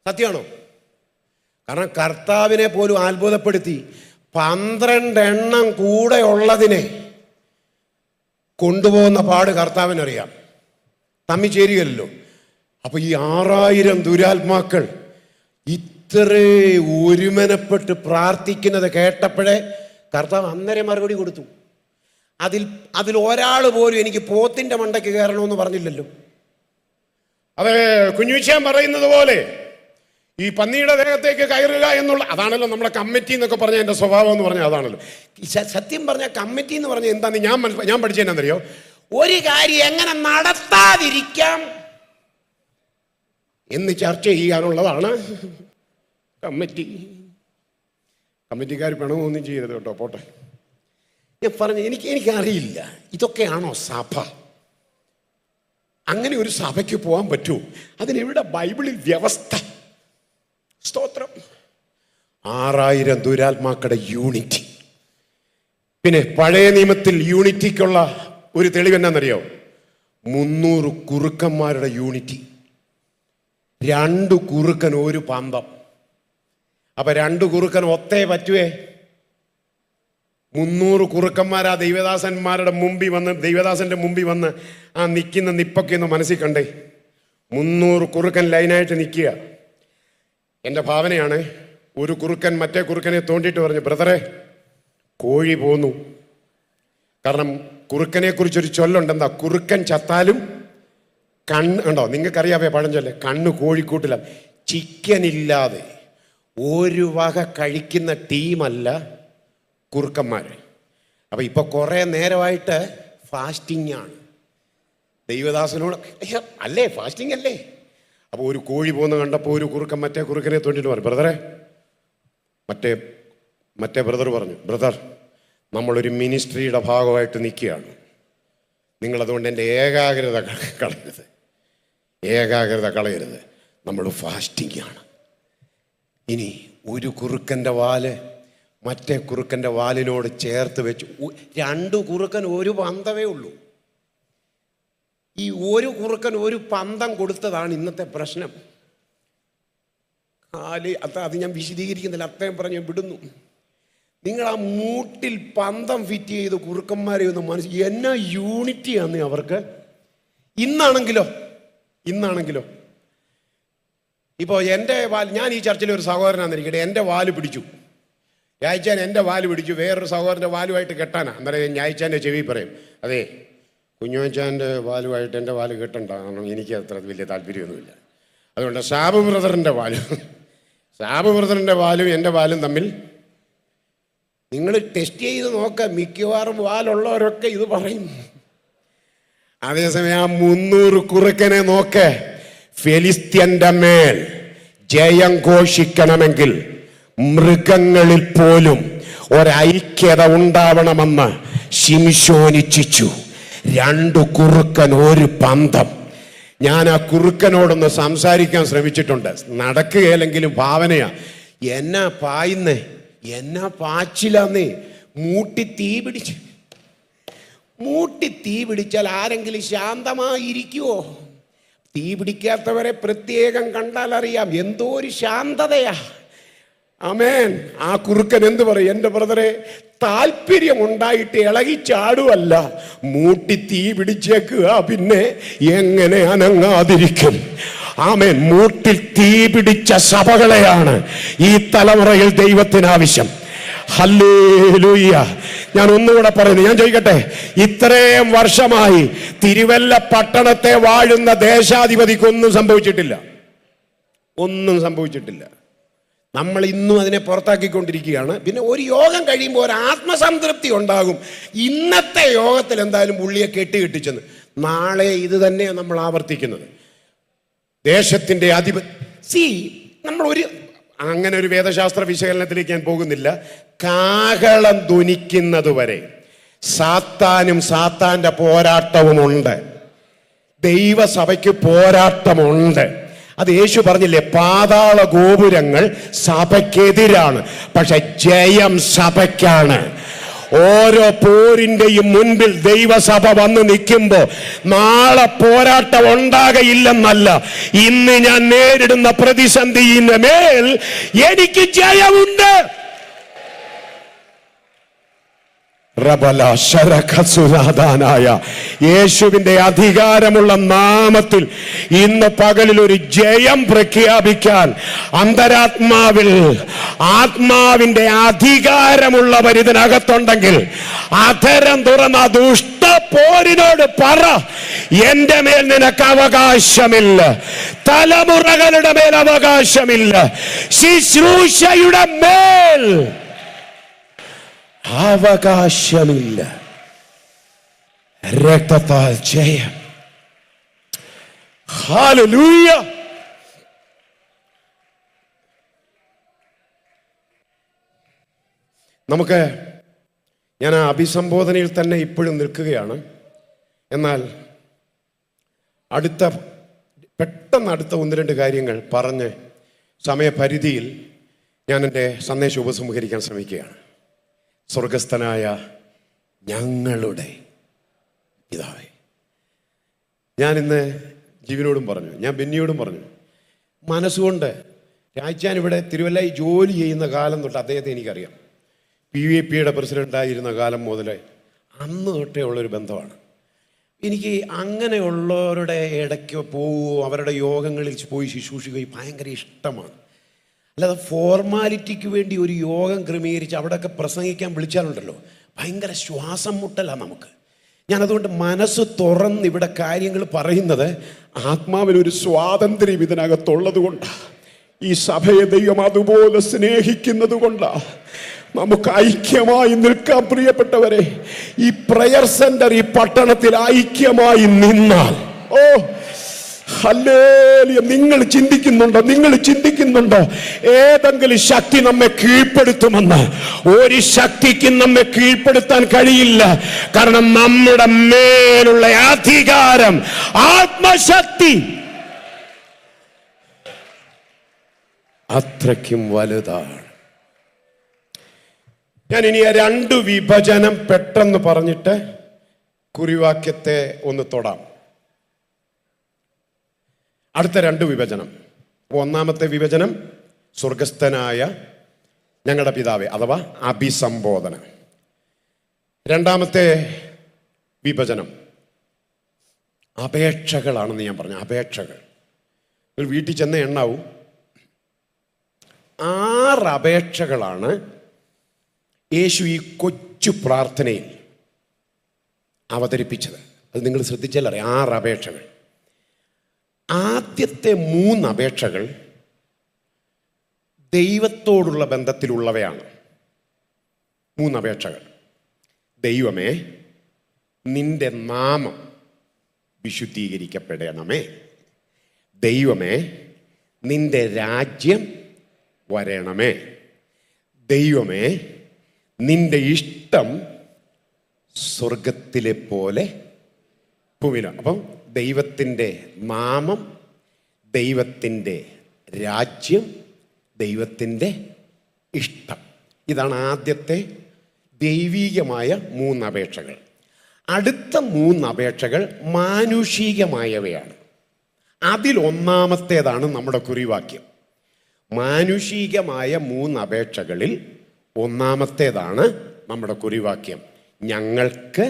സത്യമാണോ? കാരണം കർത്താവിനെ പോലും അത്ഭുതപ്പെടുത്തി 12 എണ്ണം കൂടെ ഉള്ളതിനെ കൊണ്ടുപോകുന്ന പാട് കർത്താവിനറിയാം. തമ്മി ചേരുകയല്ലോ. അപ്പൊ ഈ 6000 ദുരാത്മാക്കൾ ഇത്ര ഒരുമനപ്പെട്ട് പ്രാർത്ഥിക്കുന്നത് കേട്ടപ്പോഴേ കർത്താവ് അന്നേരം മറുപടി കൊടുത്തു. അതിൽ ഒരാൾ പോലും എനിക്ക് പോത്തിന്റെ മണ്ടയ്ക്ക് കയറണമെന്ന് പറഞ്ഞില്ലല്ലോ. അത് കുഞ്ഞുച്ചാൻ പറയുന്നത് പോലെ ഈ പന്നിയുടെ ദേഹത്തേക്ക് കയറുക എന്നുള്ള, അതാണല്ലോ നമ്മുടെ കമ്മിറ്റി എന്നൊക്കെ പറഞ്ഞ എൻ്റെ സ്വഭാവം എന്ന് പറഞ്ഞാൽ അതാണല്ലോ. സത്യം പറഞ്ഞാൽ കമ്മിറ്റി എന്ന് പറഞ്ഞാൽ എന്താന്ന് ഞാൻ പഠിച്ചതെന്നറിയോ? ഒരു കാര്യം എങ്ങനെ നടത്താതിരിക്കാം എന്ന് ചർച്ച ചെയ്യാനുള്ളതാണ് കമ്മിറ്റി. കമ്മിറ്റിക്കാർ പിണമൊന്നും ചെയ്യരുത് കേട്ടോ, പോട്ടെ. ഞാൻ പറഞ്ഞു, എനിക്കറിയില്ല ഇതൊക്കെയാണോ സഭ? അങ്ങനെ ഒരു സഭയ്ക്ക് പോകാൻ പറ്റുമോ? അതിനെവിടെ ബൈബിളിൽ വ്യവസ്ഥ? സ്തോത്രം. 6000 ദുരാത്മാക്കളുടെ യൂണിറ്റി. പിന്നെ പഴയ നിയമത്തിൽ യൂണിറ്റിക്കുള്ള ഒരു തെളിവ് എന്നാണെന്നറിയോ? 300 കുറുക്കന്മാരുടെ യൂണിറ്റി. 2 കുറുക്കൻ ഒരു പന്തം. അപ്പൊ 2 കുറുക്കൻ ഒത്തേ പറ്റുവേ? 300 കുറുക്കന്മാർ ആ ദൈവദാസന്റെ മുമ്പിൽ വന്ന് ആ നിൽക്കുന്ന നിപ്പൊക്കെ ഒന്ന് മനസ്സിൽ കണ്ടേ. 300 കുറുക്കൻ ലൈനായിട്ട് നിൽക്കുക. എൻ്റെ ഭാവനയാണ്, ഒരു കുറുക്കൻ മറ്റേ കുറുക്കനെ തോണ്ടിയിട്ട് പറഞ്ഞു, ബ്രദറെ കോഴി പോന്നു. കാരണം കുറുക്കനെ കുറിച്ചൊരു ചൊല്ലുണ്ട്, എന്താ? കുറുക്കൻ ചത്താലും ഉണ്ടോ? നിങ്ങൾക്കറിയാവേ പഴഞ്ചൊല്ല്? കണ്ണ് കോഴിക്കൂട്ടില്ല. ചിക്കനില്ലാതെ ഒരു വക കഴിക്കുന്ന ടീമല്ല കുറുക്കന്മാർ. അപ്പൊ ഇപ്പൊ കുറെ നേരമായിട്ട് ഫാസ്റ്റിംഗ് ആണ്. ദൈവദാസനോട് അല്ലേ ഫാസ്റ്റിംഗ് അല്ലേ? അപ്പോൾ ഒരു കോഴി പോകുന്ന കണ്ടപ്പോൾ ഒരു കുറുക്കൻ മറ്റേ കുറുക്കനെ തോണ്ടിട്ട് പറഞ്ഞു, ബ്രദറെ മറ്റേ ബ്രദർ പറഞ്ഞു, ബ്രദർ നമ്മളൊരു മിനിസ്ട്രിയുടെ ഭാഗമായിട്ട് നിൽക്കുകയാണ്, നിങ്ങളതുകൊണ്ട് എൻ്റെ ഏകാഗ്രത കളയരുത്, നമ്മൾ ഫാസ്റ്റിംഗ് ആണ്. ഇനി ഒരു കുറുക്കൻ്റെ വാല് മറ്റേ കുറുക്കൻ്റെ വാലിനോട് ചേർത്ത് വെച്ചു. 2 കുറുക്കൻ ഒരു പന്തമേ ഉള്ളൂ. ഈ ഒരു കുറുക്കൻ ഒരു പന്തം കൊടുത്തതാണ് ഇന്നത്തെ പ്രശ്നം. അത് ഞാൻ വിശദീകരിക്കുന്നില്ല, അത്രയും പറഞ്ഞ് വിടുന്നു. നിങ്ങൾ ആ മൂട്ടിൽ പന്തം ഫിറ്റ് ചെയ്ത് കുറുക്കന്മാരെ ഒന്ന് മനസ്സിൽ എന്നാ യൂണിറ്റിയാന്ന് അവർക്ക്. ഇന്നാണെങ്കിലോ ഇപ്പോൾ എൻ്റെ വാൽ, ഞാൻ ഈ ചർച്ചിലെ ഒരു സഹോദരനാന്നിരിക്കട്ടെ, എൻ്റെ വാല് പിടിച്ചു, ഞായച്ചാൻ എൻ്റെ വാല് പിടിച്ചു, വേറൊരു സഹോദരൻ്റെ വാലുമായിട്ട് കെട്ടാനാ. അന്നേരം ഞായച്ചാൻ്റെ ചെവി പറയും, അതെ കുഞ്ഞുവച്ചാൻ്റെ വാലുമായിട്ട് എൻ്റെ വാല് കെട്ടണ്ട, കാരണം എനിക്ക് അത്ര വലിയ താല്പര്യമൊന്നുമില്ല. അതുകൊണ്ട് സാബു ബ്രദറിൻ്റെ വാലും എൻ്റെ വാലും തമ്മിൽ നിങ്ങൾ ടെസ്റ്റ് ചെയ്ത് നോക്കുക. മിക്കവാറും വാലുള്ളവരൊക്കെ ഇത് പറയും. അതേസമയം ആ 300 കുറുക്കനെ നോക്ക്. ഫെലിസ്ത്യന്റെ മേൽ ജയം ഘോഷിക്കണമെങ്കിൽ മൃഗങ്ങളിൽ പോലും ഒരൈക്യത ഉണ്ടാവണമെന്ന് ശിംശോൻ ഇച്ഛിച്ചു. 2 കുറുക്കൻ ഒരു പന്തം. ഞാൻ ആ കുറുക്കനോടൊന്ന് സംസാരിക്കാൻ ശ്രമിച്ചിട്ടുണ്ട്, നടക്കുകയില്ലെങ്കിലും ഭാവനയാ. എന്നാ പായുന്നേ, എന്നാ പാച്ചിലാന്നേ. മൂട്ടി തീ പിടിച്ചാൽ ആരെങ്കിലും ശാന്തമായിരിക്കുവോ? തീ പിടിക്കാത്തവരെ പ്രത്യേകം കണ്ടാൽ അറിയാം എന്തോ ഒരു ശാന്തതയാ. ആമേൻ. ആ കുറുക്കൻ എന്ത് പറയും? എൻ്റെ ബ്രദറെ, താല്പര്യം ഉണ്ടായിട്ട് ഇളകി ചാടുവല്ല, മൂട്ടി തീ പിടിച്ചേക്കുക, പിന്നെ എങ്ങനെ അനങ്ങാതിരിക്കും? ആമേൻ. മൂട്ടിൽ തീ പിടിച്ച സഭകളെയാണ് ഈ തലമുറയിൽ ദൈവത്തിന് ആവശ്യം. ഹല്ലേലൂയ. ഞാൻ ഒന്നുകൂടെ പറയുന്നു, ഞാൻ ചോദിക്കട്ടെ, ഇത്രയും വർഷമായി തിരുവല്ല പട്ടണത്തെ വാഴുന്ന ദേശാധിപതിക്ക് ഒന്നും സംഭവിച്ചിട്ടില്ല. നമ്മൾ ഇന്നും അതിനെ പുറത്താക്കിക്കൊണ്ടിരിക്കുകയാണ്. പിന്നെ ഒരു യോഗം കഴിയുമ്പോൾ ഒരു ആത്മസംതൃപ്തി ഉണ്ടാകും. ഇന്നത്തെ യോഗത്തിൽ എന്തായാലും പുള്ളിയെ കെട്ടിച്ചെന്ന്. നാളെ ഇത് തന്നെയാണ് നമ്മൾ ആവർത്തിക്കുന്നത്. ദേശത്തിൻ്റെ നമ്മൾ അങ്ങനെ ഒരു വേദശാസ്ത്ര വിശകലനത്തിലേക്ക് ഞാൻ പോകുന്നില്ല. കാഹളം ധ്വനിക്കുന്നത് വരെ സാത്താന്റെ പോരാട്ടവുമുണ്ട്, ദൈവസഭയ്ക്ക് പോരാട്ടമുണ്ട്. അത് യേശു പറഞ്ഞില്ലേ, പാതാള ഗോപുരങ്ങൾ സഭയ്ക്കെതിരാണ്, പക്ഷെ ജയം സഭയ്ക്കാണ്. ഓരോ പോരിന്റെയും മുൻപിൽ ദൈവസഭ വന്ന് നിൽക്കുമ്പോ നാളെ പോരാട്ടം ഉണ്ടാകയില്ലെന്നല്ല, ഇന്ന് ഞാൻ നേരിടുന്ന പ്രതിസന്ധിയുടെ മേൽ എനിക്ക് ജയമുണ്ട്. യേശുവിന്റെ അധികാരമുള്ള നാമത്തിൽ ഇന്ന് പകലിൽ ഒരു ജയം പ്രഖ്യാപിക്കാൻ അന്തരാത്മാവിൽ ആത്മാവിന്റെ അധികാരമുള്ളവർ ഇതിനകത്തുണ്ടെങ്കിൽ അധരം തുറന്ന ദുഷ്ട പോരിനോട് പറ, എന്റെ മേൽ നിനക്ക് അവകാശമില്ല, തലമുറകളുടെ മേൽ അവകാശമില്ല, ശുശ്രൂഷയുടെ മേൽ അവകാശമില്ല. രക്തത്താൽ ജയം. ഹല്ലേലൂയ. ഞാൻ ആ അഭിസംബോധനയിൽ തന്നെ ഇപ്പോഴും നിൽക്കുകയാണ്. എന്നാൽ പെട്ടെന്ന് അടുത്ത 1-2 കാര്യങ്ങൾ പറഞ്ഞ് സമയപരിധിയിൽ ഞാൻ എൻ്റെ സന്ദേശം ഉപസംഹരിക്കാൻ ശ്രമിക്കുകയാണ്. സ്വർഗസ്ഥനായ ഞങ്ങളുടെ പിതാവേ. ഞാനിന്ന് ജീവനോടും പറഞ്ഞു, ഞാൻ ബെന്നിയോടും പറഞ്ഞു, മനസ്സുകൊണ്ട് രാജ്യാൻ ഇവിടെ തിരുവല്ലയിൽ ജോലി ചെയ്യുന്ന കാലം തൊട്ട് അദ്ദേഹത്തെ എനിക്കറിയാം. PVP-യുടെ പ്രസിഡൻ്റായിരുന്ന കാലം മുതൽ അന്ന് തൊട്ടേ ഉള്ളൊരു ബന്ധമാണ്. എനിക്ക് അങ്ങനെയുള്ളവരുടെ ഇടയ്ക്ക് പോവുകയോ അവരുടെ യോഗങ്ങളിൽ പോയി ശുശ്രൂഷിക്കുകയോ ഭയങ്കര ഇഷ്ടമാണ്. അല്ലാതെ ഫോർമാലിറ്റിക്ക് വേണ്ടി ഒരു യോഗം ക്രമീകരിച്ച് അവിടെയൊക്കെ പ്രസംഗിക്കാൻ വിളിച്ചാലുണ്ടല്ലോ ഭയങ്കര ശ്വാസം മുട്ടലാണ് നമുക്ക്. ഞാനതുകൊണ്ട് മനസ്സ് തുറന്ന് ഇവിടെ കാര്യങ്ങൾ പറയുന്നത് ആത്മാവിനൊരു സ്വാതന്ത്ര്യം ഇതിനകത്തുള്ളത് കൊണ്ടാണ്. ഈ സഭയെ ദൈവം അതുപോലെ സ്നേഹിക്കുന്നത് കൊണ്ടാണ്. നമുക്ക് ഐക്യമായി നിൽക്കാൻ പ്രിയപ്പെട്ടവരെ. ഈ പ്രയർ സെന്റർ ഈ പട്ടണത്തിൽ ഐക്യമായി നിന്നാൽ, ഓ ഹല്ലേലൂയ, നിങ്ങൾ ചിന്തിക്കുന്നുണ്ടോ ഏതെങ്കിലും ശക്തി നമ്മെ കീഴ്പ്പെടുത്തുമെന്ന്? ഒരു ശക്തിക്കും നമ്മെ കീഴ്പ്പെടുത്താൻ കഴിയില്ല. കാരണം നമ്മുടെ മേലുള്ള അധികാരം, ആത്മശക്തി അത്രയ്ക്കും വലുതാണ്. ഞാൻ ഇനി ആ 2 വിഭജനം പെട്ടെന്ന് പറഞ്ഞിട്ട് കുറിവാക്യത്തെ ഒന്ന് തൊടാം. അടുത്ത 2 വിഭജനം. ഒന്നാമത്തെ വിഭജനം സ്വർഗസ്ഥനായ ഞങ്ങളുടെ പിതാവേ അഥവാ അഭിസംബോധന. രണ്ടാമത്തെ വിഭജനം അപേക്ഷകളാണെന്ന് ഞാൻ പറഞ്ഞു. അപേക്ഷകൾ ഒരു വീട്ടിൽ ചെന്ന എണ്ണാവും. 6 അപേക്ഷകളാണ് യേശു ഈ കൊച്ചു പ്രാർത്ഥനയിൽ അവതരിപ്പിച്ചത്. അത് നിങ്ങൾ ശ്രദ്ധിച്ചാൽ അറിയാം. 6 അപേക്ഷകൾ. ആദ്യത്തെ 3 അപേക്ഷകൾ ദൈവത്തോടുള്ള ബന്ധത്തിലുള്ളവയാണ്. 3 അപേക്ഷകൾ. ദൈവമേ, നിന്റെ നാമം വിശുദ്ധീകരിക്കപ്പെടണമേ. ദൈവമേ, നിന്റെ രാജ്യം വരണമേ. ദൈവമേ, നിന്റെ ഇഷ്ടം സ്വർഗത്തിലെ പോലെ ഭൂമിയിലാണ്. അപ്പം ദൈവത്തിൻ്റെ നാമം, ദൈവത്തിൻ്റെ രാജ്യം, ദൈവത്തിൻ്റെ ഇഷ്ടം. ഇതാണ് ആദ്യത്തെ ദൈവീകമായ 3 അപേക്ഷകൾ. അടുത്ത 3 അപേക്ഷകൾ മാനുഷികമായവയാണ്. അതിലൊന്നാമത്തേതാണ് നമ്മുടെ കുറിവാക്യം. മാനുഷികമായ 3 അപേക്ഷകളിൽ ഒന്നാമത്തേതാണ് നമ്മുടെ കുറിവാക്യം. ഞങ്ങൾക്ക്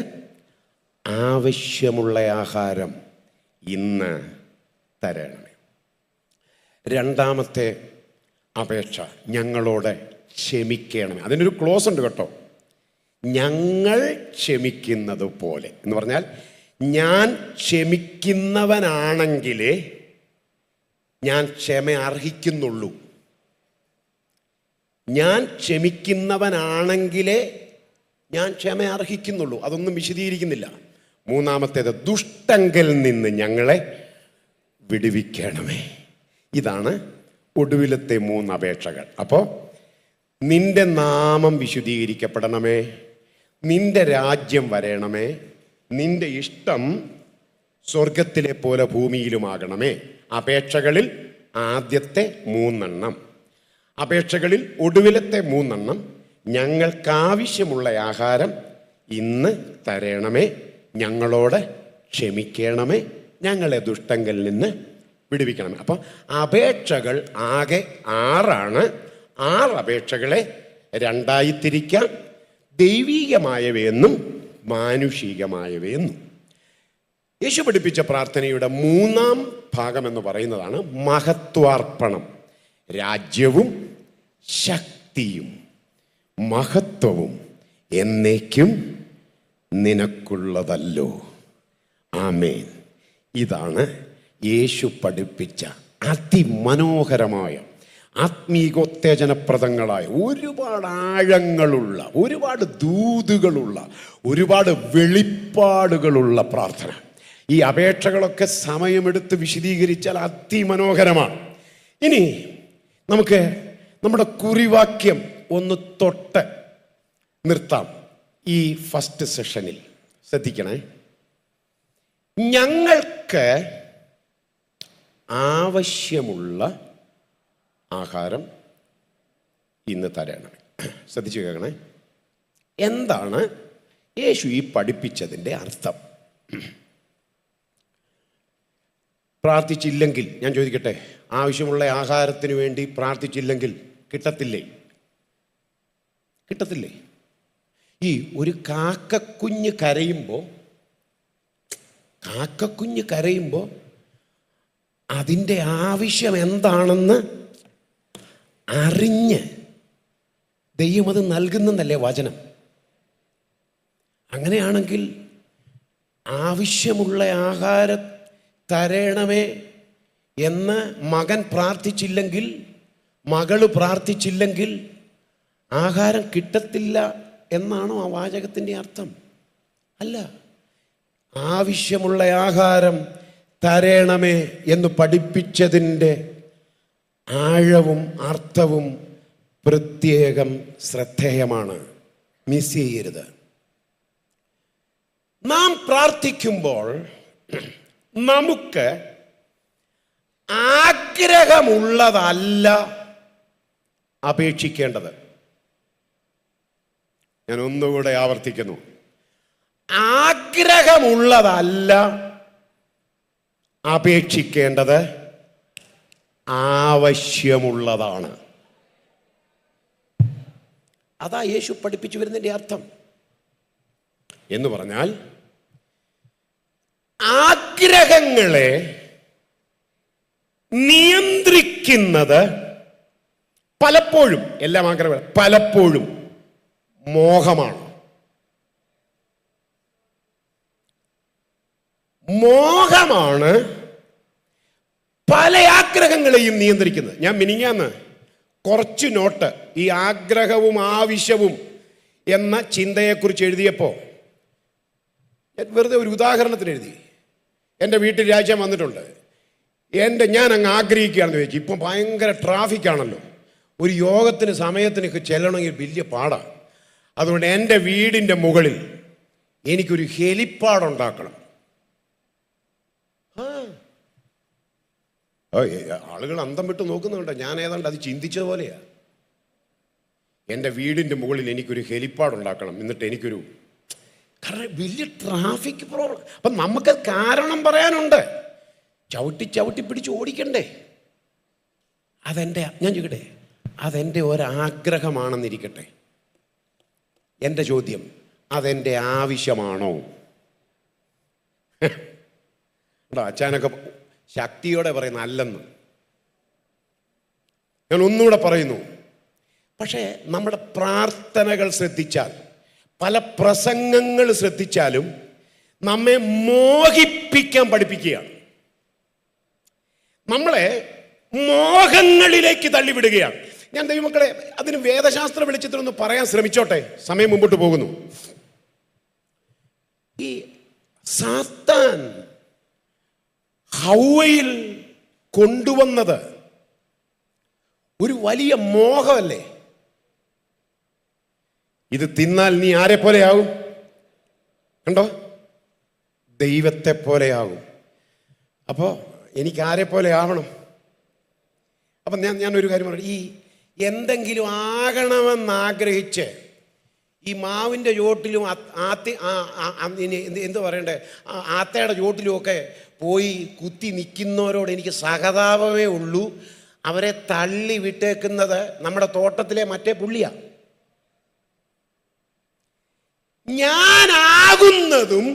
ആവശ്യമുള്ള ആഹാരം ഇന്ന് തരണമേ. രണ്ടാമത്തെ അപേക്ഷ ഞങ്ങളോട് ക്ഷമിക്കണമേ. അതിനൊരു ക്ലോസ് ഉണ്ട് കേട്ടോ. ഞങ്ങൾ ക്ഷമിക്കുന്നത് പോലെ എന്ന് പറഞ്ഞാൽ ഞാൻ ക്ഷമിക്കുന്നവനാണെങ്കിലേ ഞാൻ ക്ഷമ അർഹിക്കുന്നുള്ളൂ. ഞാൻ ക്ഷമിക്കുന്നവനാണെങ്കിലേ ഞാൻ ക്ഷമ അർഹിക്കുന്നുള്ളൂ. അതൊന്നും വിശദീകരിക്കുന്നില്ല. മൂന്നാമത്തേത് ദുഷ്ടങ്കൽ നിന്ന് ഞങ്ങളെ വിടുവിക്കണമേ. ഇതാണ് ഒടുവിലത്തെ 3 അപേക്ഷകൾ. അപ്പോൾ നിന്റെ നാമം വിശുദ്ധീകരിക്കപ്പെടണമേ, നിന്റെ രാജ്യം വരണമേ, നിന്റെ ഇഷ്ടം സ്വർഗത്തിലെ പോലെ ഭൂമിയിലുമാകണമേ. അപേക്ഷകളിൽ ആദ്യത്തെ 3 അപേക്ഷകളിൽ ഒടുവിലത്തെ 3 ഞങ്ങൾക്കാവശ്യമുള്ള ആഹാരം ഇന്ന് തരണമേ, ഞങ്ങളോട് ക്ഷമിക്കണമേ, ഞങ്ങളെ ദുഷ്ടങ്കൽ നിന്ന് വിടുവിക്കണമേ. അപ്പം അപേക്ഷകൾ ആകെ 6. 6 അപേക്ഷകളെ 2ആയി തിരിക്കാം. ദൈവീകമായവയെന്നും മാനുഷികമായവയെന്നും. യേശു പഠിപ്പിച്ച പ്രാർത്ഥനയുടെ 3-ാം ഭാഗം എന്ന് പറയുന്നതാണ് മഹത്വാർപ്പണം. രാജ്യവും ശക്തിയും മഹത്വവും എന്നേക്കും നിനക്കുള്ളതല്ലോ. ആമേൻ. ഇതാണ് യേശു പഠിപ്പിച്ച അതിമനോഹരമായ ആത്മീകോത്തേജനപ്രദങ്ങളായ ഒരുപാട് ആഴങ്ങളുള്ള, ഒരുപാട് ദൂതുകളുള്ള, ഒരുപാട് വെളിപ്പാടുകളുള്ള പ്രാർത്ഥന. ഈ അപേക്ഷകളൊക്കെ സമയമെടുത്ത് വിശദീകരിച്ചാൽ അതിമനോഹരമാണ്. ഇനി നമുക്ക് നമ്മുടെ കുറിവാക്യം ഒന്ന് തൊട്ട് നിർത്താം. ഈ ഫസ്റ്റ് സെഷനിൽ ശ്രദ്ധിക്കണേ. ഞങ്ങൾക്ക് ആവശ്യമുള്ള ആഹാരം ഇന്ന് തരണമേ. ശ്രദ്ധിച്ചു കേൾക്കണേ. എന്താണ് യേശു ഈ പഠിപ്പിച്ചതിൻ്റെ അർത്ഥം? പ്രാർത്ഥിച്ചില്ലെങ്കിൽ, ഞാൻ ചോദിക്കട്ടെ, ആവശ്യമുള്ള ആഹാരത്തിന് വേണ്ടി പ്രാർത്ഥിച്ചില്ലെങ്കിൽ കിട്ടത്തില്ലേ? കിട്ടത്തില്ലേ? ഈ ഒരു കാക്കക്കുഞ്ഞ് കരയുമ്പോൾ അതിൻ്റെ ആവശ്യം എന്താണെന്ന് അറിഞ്ഞ് ദൈവം അത് നൽകുന്നതല്ലേ വചനം? അങ്ങനെയാണെങ്കിൽ ആവശ്യമുള്ള ആഹാരം തരണമേ എന്ന് മകൻ പ്രാർത്ഥിച്ചില്ലെങ്കിൽ, മകള് പ്രാർത്ഥിച്ചില്ലെങ്കിൽ ആഹാരം കിട്ടത്തില്ല എന്നാണോ ആ വാചകത്തിൻ്റെ അർത്ഥം? അല്ല. ആവശ്യമുള്ള ആഹാരം തരണമേ എന്ന് പഠിപ്പിച്ചതിൻ്റെ ആഴവും അർത്ഥവും പ്രത്യേകം ശ്രദ്ധേയമാണ്. മിസ് ചെയ്യരുത്. നാം പ്രാർത്ഥിക്കുമ്പോൾ നമുക്ക് ആഗ്രഹമുള്ളതല്ല അപേക്ഷിക്കേണ്ടത്. ഞാൻ ഒന്നുകൂടെ ആവർത്തിക്കുന്നു. ആഗ്രഹമുള്ളതല്ല അപേക്ഷിക്കേണ്ടത്, ആവശ്യമുള്ളതാണ്. അതാ യേശു പഠിപ്പിച്ചു വരുന്നതിൻ്റെ അർത്ഥം. എന്ന് പറഞ്ഞാൽ ആഗ്രഹങ്ങളെ നിയന്ത്രിക്കുന്നത് പലപ്പോഴും, എല്ലാം ആഗ്രഹം, പലപ്പോഴും മോഹമാണ്. മോഹമാണ് പല ആഗ്രഹങ്ങളെയും നിയന്ത്രിക്കുന്നത്. ഞാൻ മിനിങ്ങാന്ന് കുറച്ച് നോട്ട് ഈ ആഗ്രഹവും ആവശ്യവും എന്ന ചിന്തയെക്കുറിച്ച് എഴുതിയപ്പോൾ വെറുതെ ഒരു ഉദാഹരണത്തിന് എഴുതി. എൻ്റെ വീട്ടിൽ രാജ്യം വന്നിട്ടുണ്ട്. ഞാൻ അങ്ങ് ആഗ്രഹിക്കുകയാണെന്ന് ചോദിച്ചു. ഇപ്പം ഭയങ്കര ട്രാഫിക്കാണല്ലോ, ഒരു യോഗത്തിന് സമയത്തിനൊക്കെ ചെല്ലണമെങ്കിൽ വലിയ പാടാണ്. അതുകൊണ്ട് എൻ്റെ വീടിൻ്റെ മുകളിൽ എനിക്കൊരു ഹെലിപ്പാഡ് ഉണ്ടാക്കണം. ആളുകൾ അന്തം വിട്ട് നോക്കുന്നുണ്ട്. ഞാൻ ഏതാണ്ട് അത് ചിന്തിച്ചതുപോലെയാ. എൻ്റെ വീടിൻ്റെ മുകളിൽ എനിക്കൊരു ഹെലിപ്പാഡ് ഉണ്ടാക്കണം, എന്നിട്ട് എനിക്കൊരു, കാരണം വലിയ ട്രാഫിക് പ്രോബ്ലം. അപ്പം നമുക്ക് കാരണം പറയാനുണ്ട്. ചവിട്ടി പിടിച്ച് ഓടിക്കണ്ടേ? ഞാൻ ചോദിക്കട്ടെ, അതെൻ്റെ ഒരാഗ്രഹമാണെന്നിരിക്കട്ടെ. എൻ്റെ ചോദ്യം, അതെൻ്റെ ആവശ്യമാണോ? അച്ഛനൊക്കെ ശക്തിയോടെ പറയുന്ന അല്ലെന്ന്. ഞാൻ ഒന്നുകൂടെ പറയുന്നു. പക്ഷേ നമ്മുടെ പ്രാർത്ഥനകൾ ശ്രദ്ധിച്ചാൽ, പല പ്രസംഗങ്ങൾ ശ്രദ്ധിച്ചാലും നമ്മെ മോഹിപ്പിക്കാൻ പഠിപ്പിക്കുകയാണ്. നമ്മളെ മോഹങ്ങളിലേക്ക് തള്ളിവിടുകയാണ്. ഞാൻ ദൈവമക്കളെ അതിന് വേദശാസ്ത്ര വെളിച്ചത്തിലൊന്ന് പറയാൻ ശ്രമിച്ചോട്ടെ, സമയം മുമ്പോട്ട് പോകുന്നു. ഈ സാത്താൻ ഹൗവയിൽ കൊണ്ടുവന്നത് ഒരു വലിയ മോഹമല്ലേ? ഇത് തിന്നാൽ നീ ആരെ പോലെയാകും? കണ്ടോ, ദൈവത്തെ പോലെയാകും. അപ്പോൾ എനിക്ക് ആരെ പോലെ ആവണം? അപ്പം ഞാനൊരു കാര്യം പറഞ്ഞു. ഈ എന്തെങ്കിലും ആകണമെന്നാഗ്രഹിച്ച് ഈ മാവിൻ്റെ ചോട്ടിലും എന്ത് പറയണ്ടേ, ആത്തയുടെ ചോട്ടിലുമൊക്കെ പോയി കുത്തി നിൽക്കുന്നവരോട് എനിക്ക് സഹതാപമേ ഉള്ളൂ. അവരെ തള്ളി വിട്ടേക്കുന്നത് നമ്മുടെ തോട്ടത്തിലെ മറ്റേ പുള്ളിയാണ്. ഞാനാകുന്നതും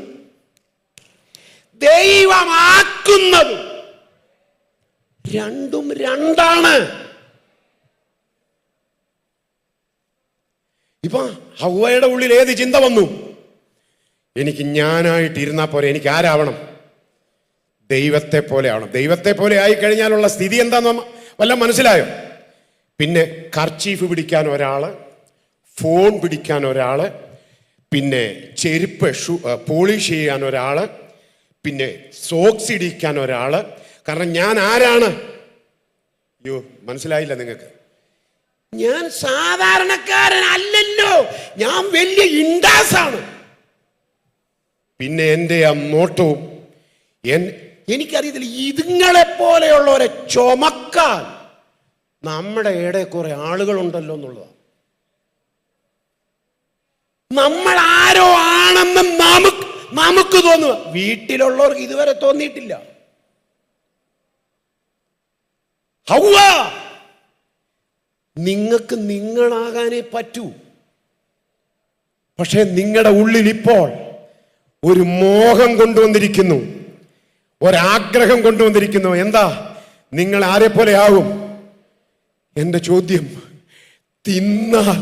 ദൈവമാക്കുന്നതും രണ്ടും രണ്ടാണ്. ഇപ്പൊ ഹവ്വയുടെ ഉള്ളിൽ ഏത് ചിന്ത വന്നു? എനിക്ക് ഞാനായിട്ടിരുന്നാ പോരെ, എനിക്ക് ആരാവണം? ദൈവത്തെ പോലെ ആവണം. ദൈവത്തെ പോലെ ആയിക്കഴിഞ്ഞാലുള്ള സ്ഥിതി എന്താന്ന് വല്ലതും മനസ്സിലായോ? പിന്നെ കർച്ചീഫ് പിടിക്കാൻ ഒരാള്, ഫോൺ പിടിക്കാൻ ഒരാള്, പിന്നെ ചെരുപ്പ് പോളിഷ് ചെയ്യാൻ ഒരാള്, പിന്നെ സോക്സ് ഇടിക്കാൻ ഒരാള്. കാരണം ഞാൻ ആരാണ്? അയ്യോ, മനസ്സിലായില്ല നിങ്ങൾക്ക്? ഞാൻ സാധാരണക്കാരനല്ലല്ലോ, ഞാൻ വലിയ ഇൻഡാസാണ്. പിന്നെ എൻ്റെ ആ നോട്ടവും എനിക്കറിയത്തില്ല. ഇതുങ്ങളെ പോലെയുള്ളവരെ ചുമക്കാൻ നമ്മുടെ ഇടയിൽ കുറെ ആളുകളുണ്ടല്ലോ എന്നുള്ളതാണ്. നമ്മൾ ആരോ ആണെന്ന് നമുക്ക് തോന്നുക. വീട്ടിലുള്ളവർക്ക് ഇതുവരെ തോന്നിയിട്ടില്ല. ഹൗവ, നിങ്ങൾക്ക് നിങ്ങളാകാനേ പറ്റൂ. പക്ഷെ നിങ്ങളുടെ ഉള്ളിൽ ഇപ്പോൾ ഒരു മോഹം കൊണ്ടുവന്നിരിക്കുന്നു, ഒരാഗ്രഹം കൊണ്ടുവന്നിരിക്കുന്നു. എന്താ? നിങ്ങൾ ആരെ പോലെ ആകും? എന്റെ ചോദ്യം, തിന്നാൽ,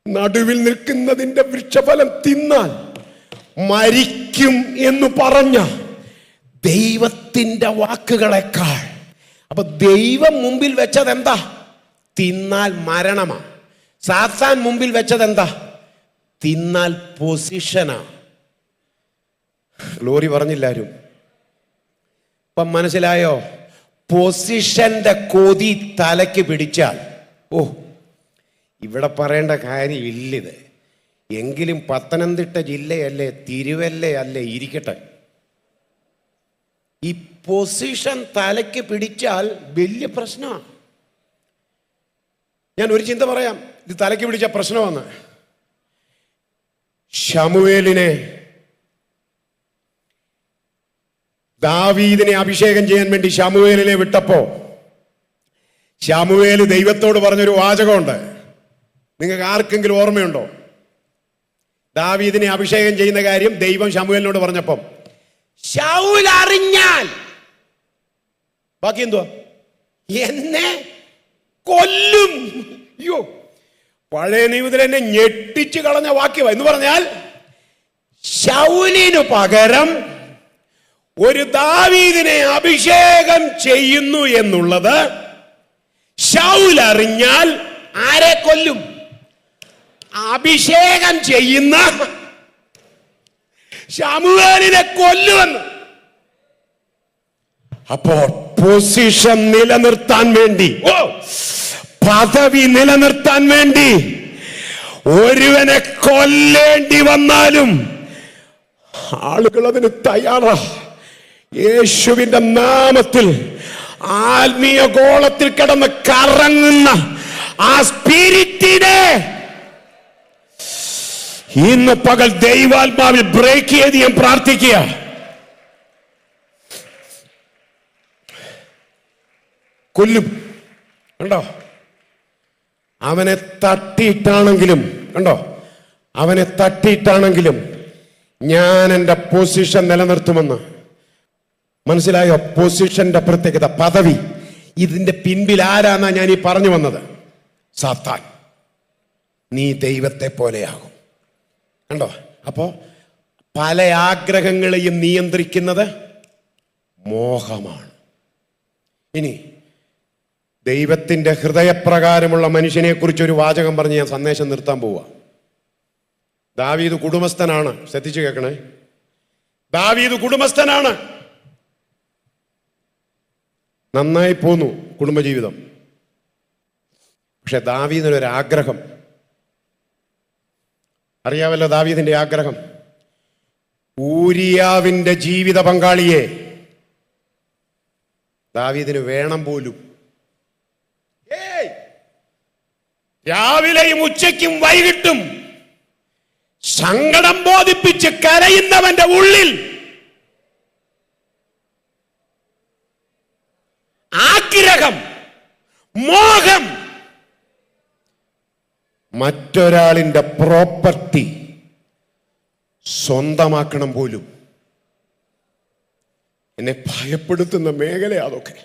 നടുവിൽ നിൽക്കുന്നതിന്റെ വൃക്ഷഫലം തിന്നാൽ മരിക്കും എന്ന് പറഞ്ഞ ദൈവത്തിന്റെ വാക്കുകളെക്കാൾ, അപ്പൊ ദൈവം മുമ്പിൽ വെച്ചത് എന്താ? തിന്നാൽ മരണമാ. സാത്താൻ മുമ്പിൽ വെച്ചത് എന്താ? തിന്നാൽ പൊസിഷനാ. ഗ്ലോറി പറഞ്ഞില്ലാരും. ഇപ്പം മനസ്സിലായോ? പൊസിഷന്റെ കൊതി തലയ്ക്ക് പിടിച്ചാൽ, ഓ, ഇവിടെ പറയേണ്ട കാര്യമില്ലിത്. എങ്കിലും പത്തനംതിട്ട ജില്ലയല്ലേ, തിരുവല്ലയല്ലേ, ഇരിക്കട്ടെ. ഈ പൊസിഷൻ തലയ്ക്ക് പിടിച്ചാൽ വലിയ പ്രശ്നമാണ്. ഞാൻ ഒരു ചിന്ത പറയാം, ഇത് തലയ്ക്ക് പിടിച്ച പ്രശ്നമാണ്. ശമൂവേലിനെ, ദാവീദിനെ അഭിഷേകം ചെയ്യാൻ വേണ്ടി ശമൂവേലിനെ വിട്ടപ്പോ ശമൂവേല് ദൈവത്തോട് പറഞ്ഞൊരു വാചകമുണ്ട്. നിങ്ങൾക്ക് ആർക്കെങ്കിലും ഓർമ്മയുണ്ടോ? ദാവീദിനെ അഭിഷേകം ചെയ്യുന്ന കാര്യം ദൈവം ശമൂവേലിനോട് പറഞ്ഞപ്പം, ശൗൽ അറിഞ്ഞാൽ, ബാക്കി എന്തുവാ? എന്നെ കൊല്ലും. അയ്യോ, പഴയ നിയമത്തിൽ എന്നെ ഞെട്ടിച്ചു കളഞ്ഞ വാക്യമാ. എന്ന് പറഞ്ഞാൽ ശൗലിനു പകരം ഒരു ദാവീദിനെ അഭിഷേകം ചെയ്യുന്നു എന്നുള്ളത് ശൗൽ അറിഞ്ഞാൽ ആരെ കൊല്ലും? അഭിഷേകം ചെയ്യുന്ന ശമൂവേലിനെ കൊല്ലുമെന്ന്. അപ്പോൾ പൊസിഷൻ നിലനിർത്താൻ വേണ്ടി, പദവി നിലനിർത്താൻ വേണ്ടി ഒരുവനെ കൊല്ലേണ്ടി വന്നാലും ആളുകൾ അതിന് തയ്യാറാ. യേശുവിന്റെ നാമത്തിൽ ആത്മീയ ഗോളത്തിൽ കിടന്ന് കറങ്ങുന്ന ആ സ്പിരിറ്റിനെ ഇന്ന് പകൽ ദൈവാത്മാവിൽ ബ്രേക്ക് ചെയ്ത് ഞാൻ പ്രാർത്ഥിക്കുക. കൊല്ലും. കണ്ടോ? അവനെ തട്ടിയിട്ടാണെങ്കിലും, കണ്ടോ, അവനെ തട്ടിയിട്ടാണെങ്കിലും ഞാൻ എൻ്റെ പൊസിഷൻ നിലനിർത്തുമെന്ന്. മനസ്സിലായോ? പൊസിഷന്റെ പ്രത്യേകത, പദവി. ഇതിന്റെ പിൻപിൽ ആരാന്നാ ഞാൻ ഈ പറഞ്ഞു വന്നത്? സാത്താൻ. നീ ദൈവത്തെ പോലെയാകും. കണ്ടോ? അപ്പോ പല ആഗ്രഹങ്ങളെയും നിയന്ത്രിക്കുന്നത് മോഹമാണ്. ഇനി ദൈവത്തിന്റെ ഹൃദയപ്രകാരമുള്ള മനുഷ്യനെ കുറിച്ച് ഒരു വാചകം പറഞ്ഞ് ഞാൻ സന്ദേശം നിർത്താൻ പോവുക. ദാവീദ് കുടുംബസ്ഥനാണ്. ശ്രദ്ധിച്ചു കേൾക്കണേ. ദാവീദ് കുടുംബസ്ഥനാണ്. നന്നായി പോന്നു കുടുംബജീവിതം. പക്ഷെ ദാവീദിനൊരു ആഗ്രഹം. അറിയാമല്ലോ ദാവീദിന്റെ ആഗ്രഹം. ഊരിയാവിന്റെ ജീവിത പങ്കാളിയെ ദാവീദിന് വേണം പോലും. രാവിലെയും ഉച്ചയ്ക്കും വൈകിട്ടും സങ്കടം ബോധിപ്പിച്ച് കരയുന്നവന്റെ ഉള്ളിൽ ആഗ്രഹം, മോഹം, മറ്റൊരാളിന്റെ പ്രോപ്പർട്ടി സ്വന്തമാക്കണം പോലും. എന്നെ ഭയപ്പെടുത്തുന്ന മേഖല അതൊക്കെ.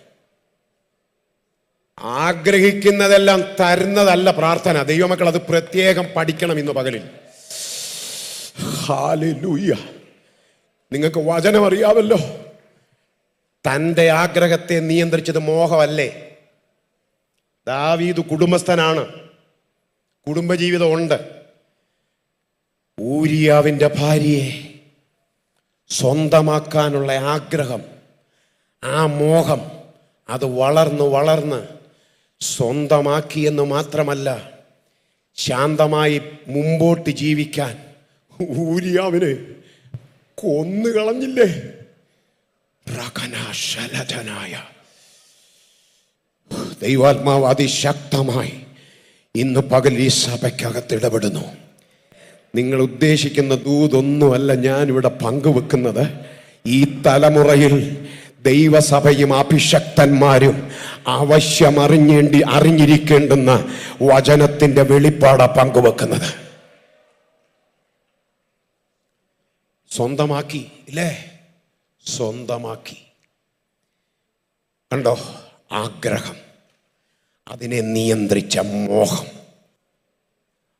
ആഗ്രഹിക്കുന്നതെല്ലാം തരുന്നതല്ല പ്രാർത്ഥന. ദൈവമക്കൾ അത് പ്രത്യേകം പഠിക്കണം ഇന്ന് പകലിൽ. ഹല്ലേലൂയ. നിങ്ങൾക്ക് വചനം അറിയാമല്ലോ. തൻ്റെ ആഗ്രഹത്തെ നിയന്ത്രിച്ചത് മോഹമല്ലേ? ദാവീദ് കുടുംബസ്ഥനാണ്, കുടുംബജീവിതം ഉണ്ട്. ഊരിയാവിൻ്റെ ഭാര്യയെ സ്വന്തമാക്കാനുള്ള ആഗ്രഹം, ആ മോഹം, അത് വളർന്ന് വളർന്ന് സ്വന്തമാക്കിയെന്ന് മാത്രമല്ല, ശാന്തമായി മുമ്പോട്ട് ജീവിക്കാൻ ഊരിയാവിനെ കൊന്നുകളഞ്ഞില്ലേ? ദൈവാത്മാവ് അതിശക്തമായി ഇന്ന് പകൽ ഈ സഭയ്ക്കകത്ത് ഇടപെടുന്നു. നിങ്ങൾ ഉദ്ദേശിക്കുന്ന ദൂതൊന്നുമല്ല ഞാനിവിടെ പങ്കുവെക്കുന്നത്. ഈ തലമുറയിൽ ദൈവസഭയും അഭിഷക്തന്മാരും അറിഞ്ഞിരിക്കേണ്ടുന്ന വചനത്തിന്റെ വെളിപ്പാടാ പങ്കുവെക്കുന്നത്. സ്വന്തമാക്കി ഇല്ലേ? സ്വന്തമാക്കി. കണ്ടോ? ആഗ്രഹം, അതിനെ നിയന്ത്രിച്ച മോഹം.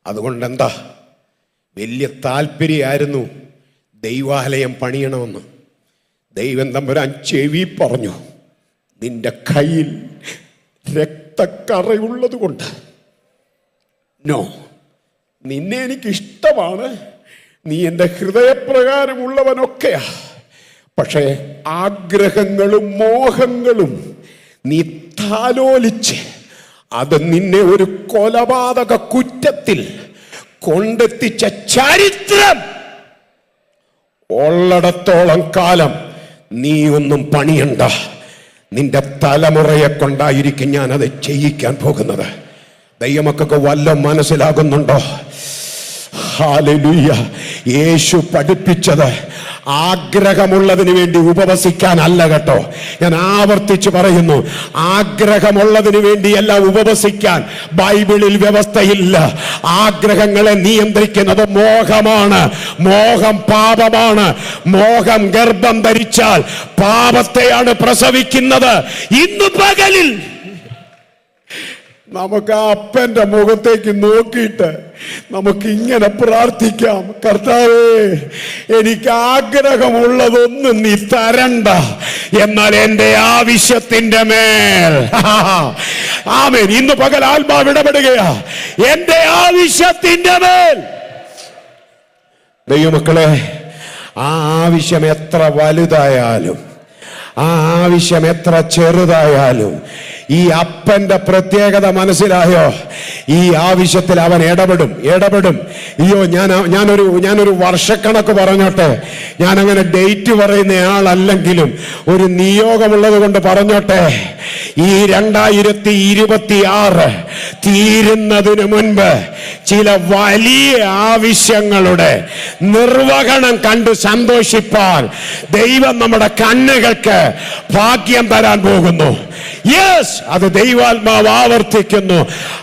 അതുകൊണ്ട് എന്താ വലിയ താല്പര്യമായിരുന്നു ദൈവാലയം പണിയണമെന്ന്. ദൈവം തമ്പുരാൻ ചെവി പറഞ്ഞു, നിന്റെ കയ്യിൽ രക്തക്കറയുള്ളത് കൊണ്ട് നോ, നിന്നെ എനിക്കിഷ്ടമാണ്, നീ എൻ്റെ ഹൃദയപ്രകാരമുള്ളവനൊക്കെയാ. പക്ഷേ ആഗ്രഹങ്ങളും മോഹങ്ങളും നീ താലോലിച്ച് അത് നിന്നെ ഒരു കൊലപാതക കുറ്റത്തിൽ കൊണ്ടെത്തിച്ച ചരിത്രം ഉള്ളിടത്തോളം കാലം നീ ഒന്നും പണിയണ്ട. നിന്റെ തലമുറയെ കൊണ്ടായിരിക്കും ഞാൻ അത് ചെയ്യിക്കാൻ പോകുന്നത്. ദൈവമക്കൾക്ക് വല്ലതും മനസ്സിലാകുന്നുണ്ടോ? ഹല്ലേലൂയ. യേശു പഠിപ്പിച്ചത് ആഗ്രഹമുള്ളതിന് വേണ്ടി ഉപവസിക്കാനല്ല കേട്ടോ. ഞാൻ ആവർത്തിച്ച് പറയുന്നു, ആഗ്രഹമുള്ളതിന് വേണ്ടിയല്ല ഉപവസിക്കാൻ ബൈബിളിൽ വ്യവസ്ഥയില്ല. ആഗ്രഹങ്ങളെ നിയന്ത്രിക്കുന്നത് മോഹമാണ്. മോഹം പാപമാണ്. മോഹം ഗർഭം ധരിച്ചാൽ പാപത്തെയാണ് പ്രസവിക്കുന്നത്. ഇന്ന് പകലിൽ നമുക്ക് ആ അപ്പന്റെ മുഖത്തേക്ക് നോക്കിയിട്ട് നമുക്ക് ഇങ്ങനെ പ്രാർത്ഥിക്കാം, കർത്താവേ, എനിക്ക് ആഗ്രഹമുള്ളതൊന്നും നീ തരണ്ട, എന്നാൽ എന്റെ ആവശ്യത്തിന്റെ മേൽ ആമേൻ. ഇന്ന് പകൽ ആത്മാവ് ഇടപെടുകയാ. എന്റെ ആവശ്യത്തിന്റെ മേൽ. ദൈവമക്കളെ, ആ ആവശ്യം എത്ര വലുതായാലും, ആ ആവശ്യം എത്ര ചെറുതായാലും, ഈ അപ്പന്റെ പ്രത്യേകത മനസ്സിലായോ? ഈ ആവശ്യത്തിൽ അവൻ ഇടപെടും. അയ്യോ, ഞാനൊരു വർഷക്കണക്ക് പറഞ്ഞോട്ടെ. ഞാൻ അങ്ങനെ ഡേറ്റ് പറയുന്ന ആളല്ലെങ്കിലും ഒരു നിയോഗമുള്ളത് കൊണ്ട് പറഞ്ഞോട്ടെ. ഈ 2026 തീരുന്നതിന് മുൻപ് ചില വലിയ ആവശ്യങ്ങളുടെ നിർവഹണം കണ്ട് സന്തോഷിപ്പാൻ ദൈവം നമ്മുടെ കണ്ണുകൾക്ക് ഭാഗ്യം തരാൻ പോകുന്നു. യെസ്, അത് ദൈവാത്മാവ് ആവർത്തിക്കുന്നു.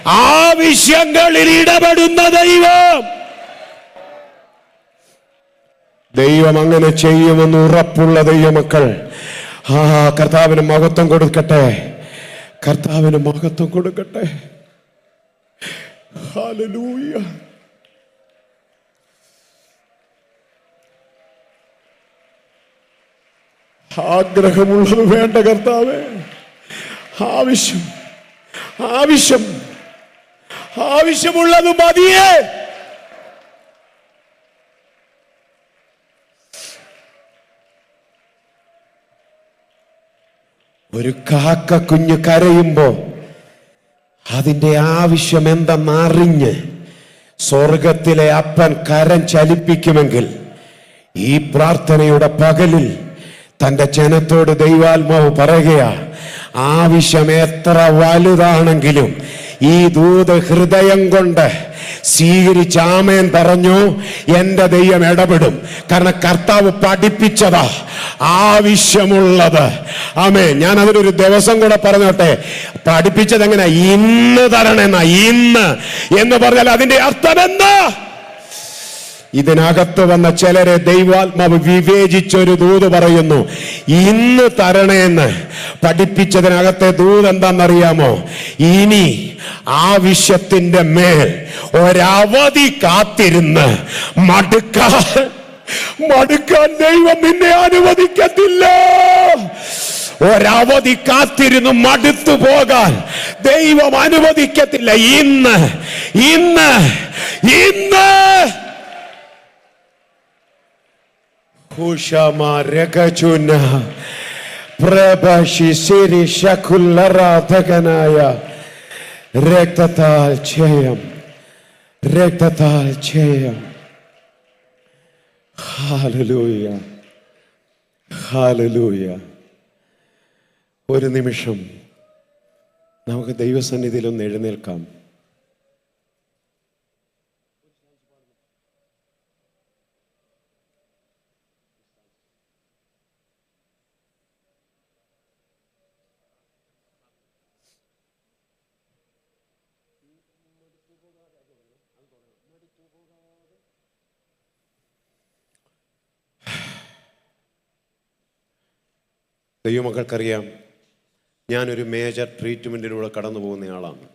ആവശ്യങ്ങളിൽ ഇടപെടുന്ന ദൈവം അങ്ങനെ ചെയ്യുമെന്ന് ഉറപ്പുള്ള ദൈവമക്കൾ, കർത്താവിന് മഹത്വം കൊടുക്കട്ടെ. കർത്താവിന് മഹത്വം കൊടുക്കട്ടെ. ഹല്ലേലൂയ. ആഗ്രഹമുള്ളത് വേണ്ട കർത്താവേ. ആവശ്യമുള്ളത് മതിയേ. ഒരു കാക്ക കുഞ്ഞ് കരയുമ്പോ അതിന്റെ ആവശ്യം എന്തെന്നറിഞ്ഞ് സ്വർഗത്തിലെ അപ്പൻ കരം ചലിപ്പിക്കുമെങ്കിൽ, ഈ പ്രാർത്ഥനയുടെ പകലിൽ തന്റെ ജനത്തോട് ദൈവാത്മാവ് പറയുകയാ, ആവശ്യം എത്ര വലുതാണെങ്കിലും ഈ ദൂത് ഹൃദയം കൊണ്ട് സ്വീകരിച്ച് ആമേൻ പറഞ്ഞു, എന്റെ ദൈവം ഇടപെടും. കാരണം കർത്താവ് പഠിപ്പിച്ചതാ ആവശ്യമുള്ളത്. ആമേൻ. ഞാൻ അതിനൊരു ദിവസം കൂടെ പറഞ്ഞോട്ടെ. പഠിപ്പിച്ചത് എങ്ങനെ? ഇന്ന് തരണമെന്ന. ഇന്ന് എന്ന് പറഞ്ഞാൽ അതിന്റെ അർത്ഥം എന്താ? ഇതിനകത്ത് വന്ന ചിലരെ ദൈവാത്മാവ് വിവേചിച്ചൊരു ദൂത് പറയുന്നു. ഇന്ന് തരണേന്ന് പഠിപ്പിച്ചതിനകത്തെ ദൂത് എന്താണെന്നറിയാമോ? ഇനി ആവശ്യത്തിന്റെ മേൽ ഒരവധി കാത്തിരുന്ന് മടുക്കാൻ ദൈവം നിന്നെ അനുവദിക്കത്തില്ല. ഒരവധി കാത്തിരുന്ന് മടുത്തു പോകാൻ ദൈവം അനുവദിക്കത്തില്ല. ഇന്ന് ഇന്ന് ഇന്ന് രക്തത്താൽ ജയം. ഹല്ലേലൂയ. ഹല്ലേലൂയ. ഒരു നിമിഷം നമുക്ക് ദൈവസന്നിധിയിൽ ഒന്ന് എഴുന്നേൽക്കാം. ദൈവമക്കൾക്കറിയാം, ഞാനൊരു മേജർ ട്രീറ്റ്മെൻറ്റിലൂടെ കടന്നു പോകുന്നയാളാണ്.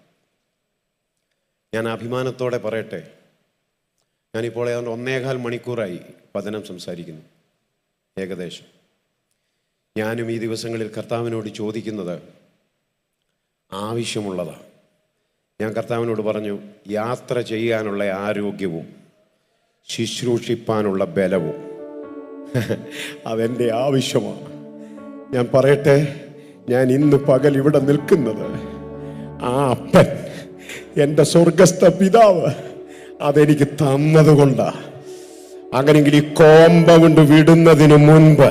ഞാൻ അഭിമാനത്തോടെ പറയട്ടെ, ഞാനിപ്പോൾ ഏതാണ്ട് 1.25 മണിക്കൂറായി വചനം സംസാരിക്കുന്നു. ഏകദേശം ഞാനും ഈ ദിവസങ്ങളിൽ കർത്താവിനോട് ചോദിക്കുന്നത് ആവശ്യമുള്ളതാണ്. ഞാൻ കർത്താവിനോട് പറഞ്ഞു, യാത്ര ചെയ്യാനുള്ള ആരോഗ്യവും ശുശ്രൂഷിപ്പാനുള്ള ബലവും അതെൻ്റെ ആവശ്യമാണ്. ഞാൻ പറയട്ടെ, ഞാൻ ഇന്ന് പകൽ ഇവിടെ നിൽക്കുന്നത് ആ അപ്പൻ, എൻ്റെ സ്വർഗസ്ഥ പിതാവ് അതെനിക്ക് തന്നതുകൊണ്ടാണ്. അങ്ങനെയെങ്കിൽ ഈ കോമ്പൗണ്ട് വിടുന്നതിന് മുൻപ്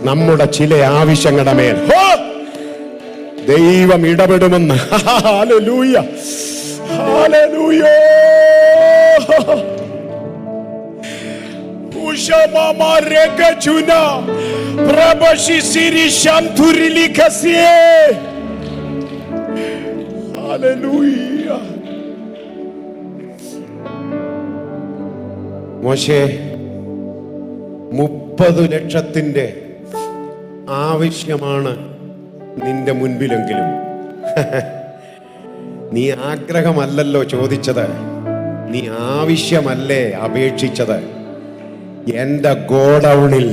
നമ്മുടെ ചില ആവശ്യങ്ങളുടെ മേൽ ദൈവം ഇടപെടുമെന്ന്. Hallelujah, hallelujah. മോശേ, 30 ലക്ഷത്തിന്റെ ആവശ്യമാണ് നിന്റെ മുൻപിലെങ്കിലും നീ ആഗ്രഹമല്ലല്ലോ ചോദിച്ചത്, നീ ആവശ്യമല്ലേ അപേക്ഷിച്ചത്. എൻ്റെ ഗോഡൗണിൽ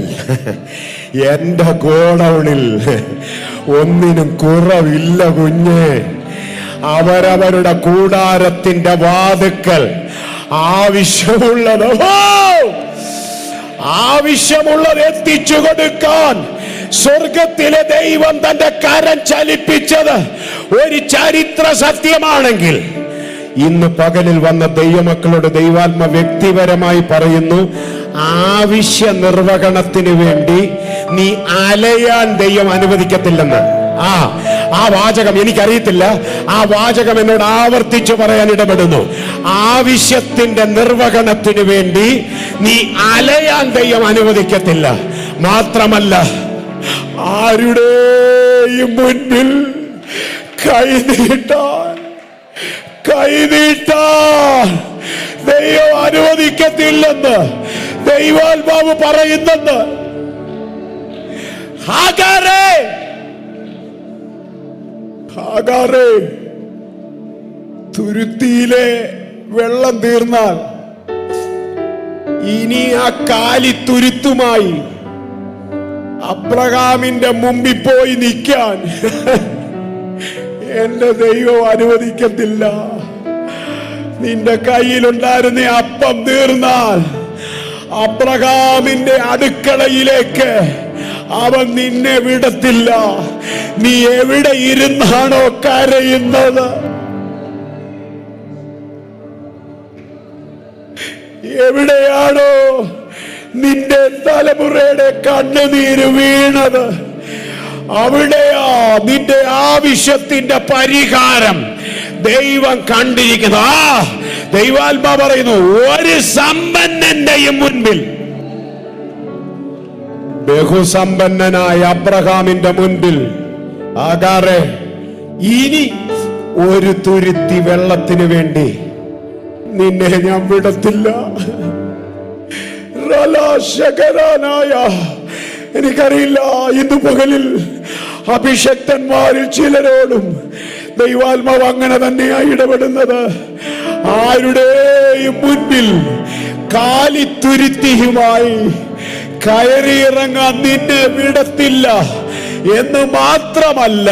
ഒന്നിനും കുറവില്ല കുഞ്ഞ്. അവരവരുടെ കൂടാരത്തിന്റെ വാതുക്കൽ ആവശ്യമുള്ളത് എത്തിച്ചു കൊടുക്കാൻ സ്വർഗത്തിലെ ദൈവം തന്റെ കരം ചലിപ്പിച്ചത് ഒരു ചരിത്ര സത്യമാണെങ്കിൽ, ഇന്ന് പകലിൽ വന്ന ദൈവമക്കളോട് ദൈവാത്മ വ്യക്തിപരമായി പറയുന്നു, ആവശ്യ നിർവഹണത്തിന് വേണ്ടി നീ അലയാൻ ദൈവം അനുവദിക്കത്തില്ലെന്ന്. ആ വാചകം എനിക്കറിയത്തില്ല, ആ വാചകം എന്നോട് ആവർത്തിച്ചു പറയാൻ ഇടപെടുന്നു. ആവശ്യത്തിന്റെ നിർവഹണത്തിന് വേണ്ടി നീ അലയാൻ ദൈവം അനുവദിക്കത്തില്ല. മാത്രമല്ല, ആരുടെയും മുൻപിൽ കൈനീട്ടാൻ ദൈവം അനുവദിക്കത്തില്ലെന്ന് ദൈവാത്മാവ് പറയുന്നെന്ന്. ഹാഗാറേ, തുരുത്തിയിലെ വെള്ളം തീർന്നാൽ ഇനി ആ കാലിത്തുരുത്തുമായി അബ്രഹാമിന്റെ മുമ്പിൽ പോയി നിൽക്കാൻ എന്റെ ദൈവം അനുവദിക്കത്തില്ല. നിന്റെ കയ്യിലുണ്ടായിരുന്ന അപ്പം തീർന്നാൽ അബ്രഹാമിന്റെ അടുക്കളയിലേക്ക് അവൻ നിന്നെ വിടത്തില്ല. നീ എവിടെ ഇരുന്നാണോ കരയുന്നത്, എവിടെയാണോ നിന്റെ തലമുറയുടെ കണ്ണുനീര് വീണത്, അവിടെയാ നിന്റെ ആവശ്യത്തിന്റെ പരിഹാരം ദൈവം കണ്ടിരിക്കുന്നു. ദൈവാത്മാ പറയുന്നു, ഒരു സമ്പന്നന്റെയും മുൻപിൽ, ബഹുസമ്പന്നനായ അബ്രഹാമിന്റെ മുൻപിൽ, ആകാറെ ഇനി ഒരു തുരുത്തി വെള്ളത്തിന് വേണ്ടി നിന്നെ ഞാൻ വിടത്തില്ല. എനിക്കറിയില്ല, ഇന്ന് പകലിൽ അഭിഷക്തന്മാരിൽ ചിലരോടും ദൈവാത്മാവ് അങ്ങനെ തന്നെയായി ഇടപെടുന്നത്. ആരുടെയും മുൻപിൽ കാലിത്തുരുത്തിയുമായി കയറിയിറങ്ങാൻ നിന്നെ വിടത്തില്ല എന്ന് മാത്രമല്ല,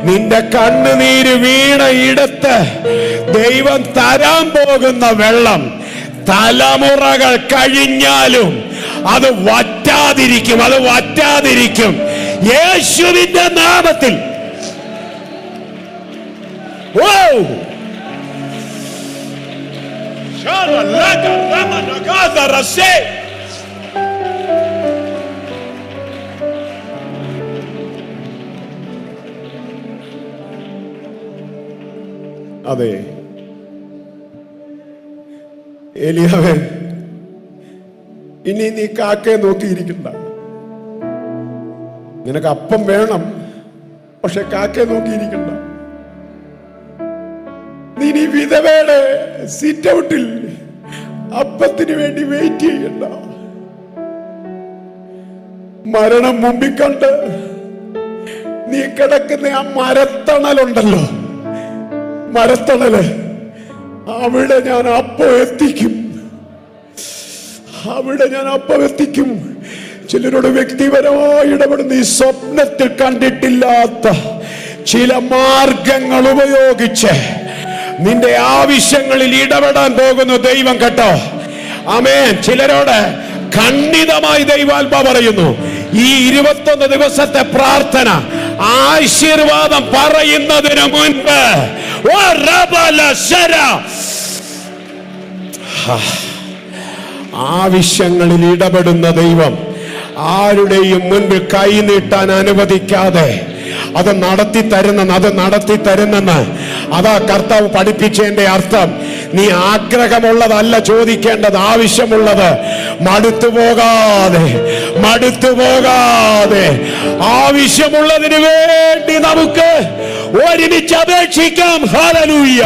നിന്റെ കണ്ണുനീര് വീണ ഇടത്ത് ദൈവം തരാൻ പോകുന്ന വെള്ളം തലമുറകൾ കഴിഞ്ഞാലും അത് വറ്റാതിരിക്കും. യേശുവിന്റെ നാമത്തിൽ. അതെ, ഏലിയാവേ, ഇനി നീ കാക്കയെ നോക്കിയിരിക്കണ്ട. നിനക്ക് അപ്പം വേണം, പക്ഷെ കാക്കയെ നോക്കിയിരിക്കണ്ട. നീ ഈ വിധവയുടെ സിറ്റ് ഔട്ടിൽ അപ്പത്തിന് വേണ്ടി വെയിറ്റ് ചെയ്യണ്ട. മരണം മുമ്പിൽ കണ്ട് നീ കിടക്കുന്ന ആ മരത്തണലുണ്ടല്ലോ, മരത്തണല്, അവിടെ ഞാൻ അപ്പം എത്തിക്കും, അവിടെ ഞാൻ അപ്പം എത്തിക്കും. ചിലരോട് വ്യക്തിപരമായി ഇടപെടുന്ന ഈ സ്വപ്നത്തിൽ കണ്ടിട്ടില്ലാത്ത ചില മാർഗങ്ങൾ ഉപയോഗിച്ച് നിന്റെ ആവശ്യങ്ങളിൽ ഇടപെടാൻ പോകുന്ന ദൈവം കേട്ടോ. ആമേൻ. ചിലരോട് ഖണ്ഡിതമായി ദൈവാത്മാ പറയുന്നു, ഈ 21 ദിവസത്തെ പ്രാർത്ഥന ആശീർവാദം പറയുന്നതിന് മുൻപ് ആവശ്യങ്ങളിൽ ഇടപെടുന്ന ദൈവം ആരുടെയും മുൻപിൽ കൈ നീട്ടാൻ അനുവദിക്കാതെ അത് നടത്തി തരുന്നെന്ന് അതാ കർത്താവ് പഠിപ്പിച്ചതിന്റെ അർത്ഥം. നീ ആഗ്രഹമുള്ളതല്ല ചോദിക്കേണ്ടത്, ആവശ്യമുള്ളത്. മടുത്തു പോകാതെ ആവശ്യമുള്ളതിന് വേണ്ടി നമുക്ക് ഒരുമിച്ച് അപേക്ഷിക്കാം. ഹല്ലേലൂയ.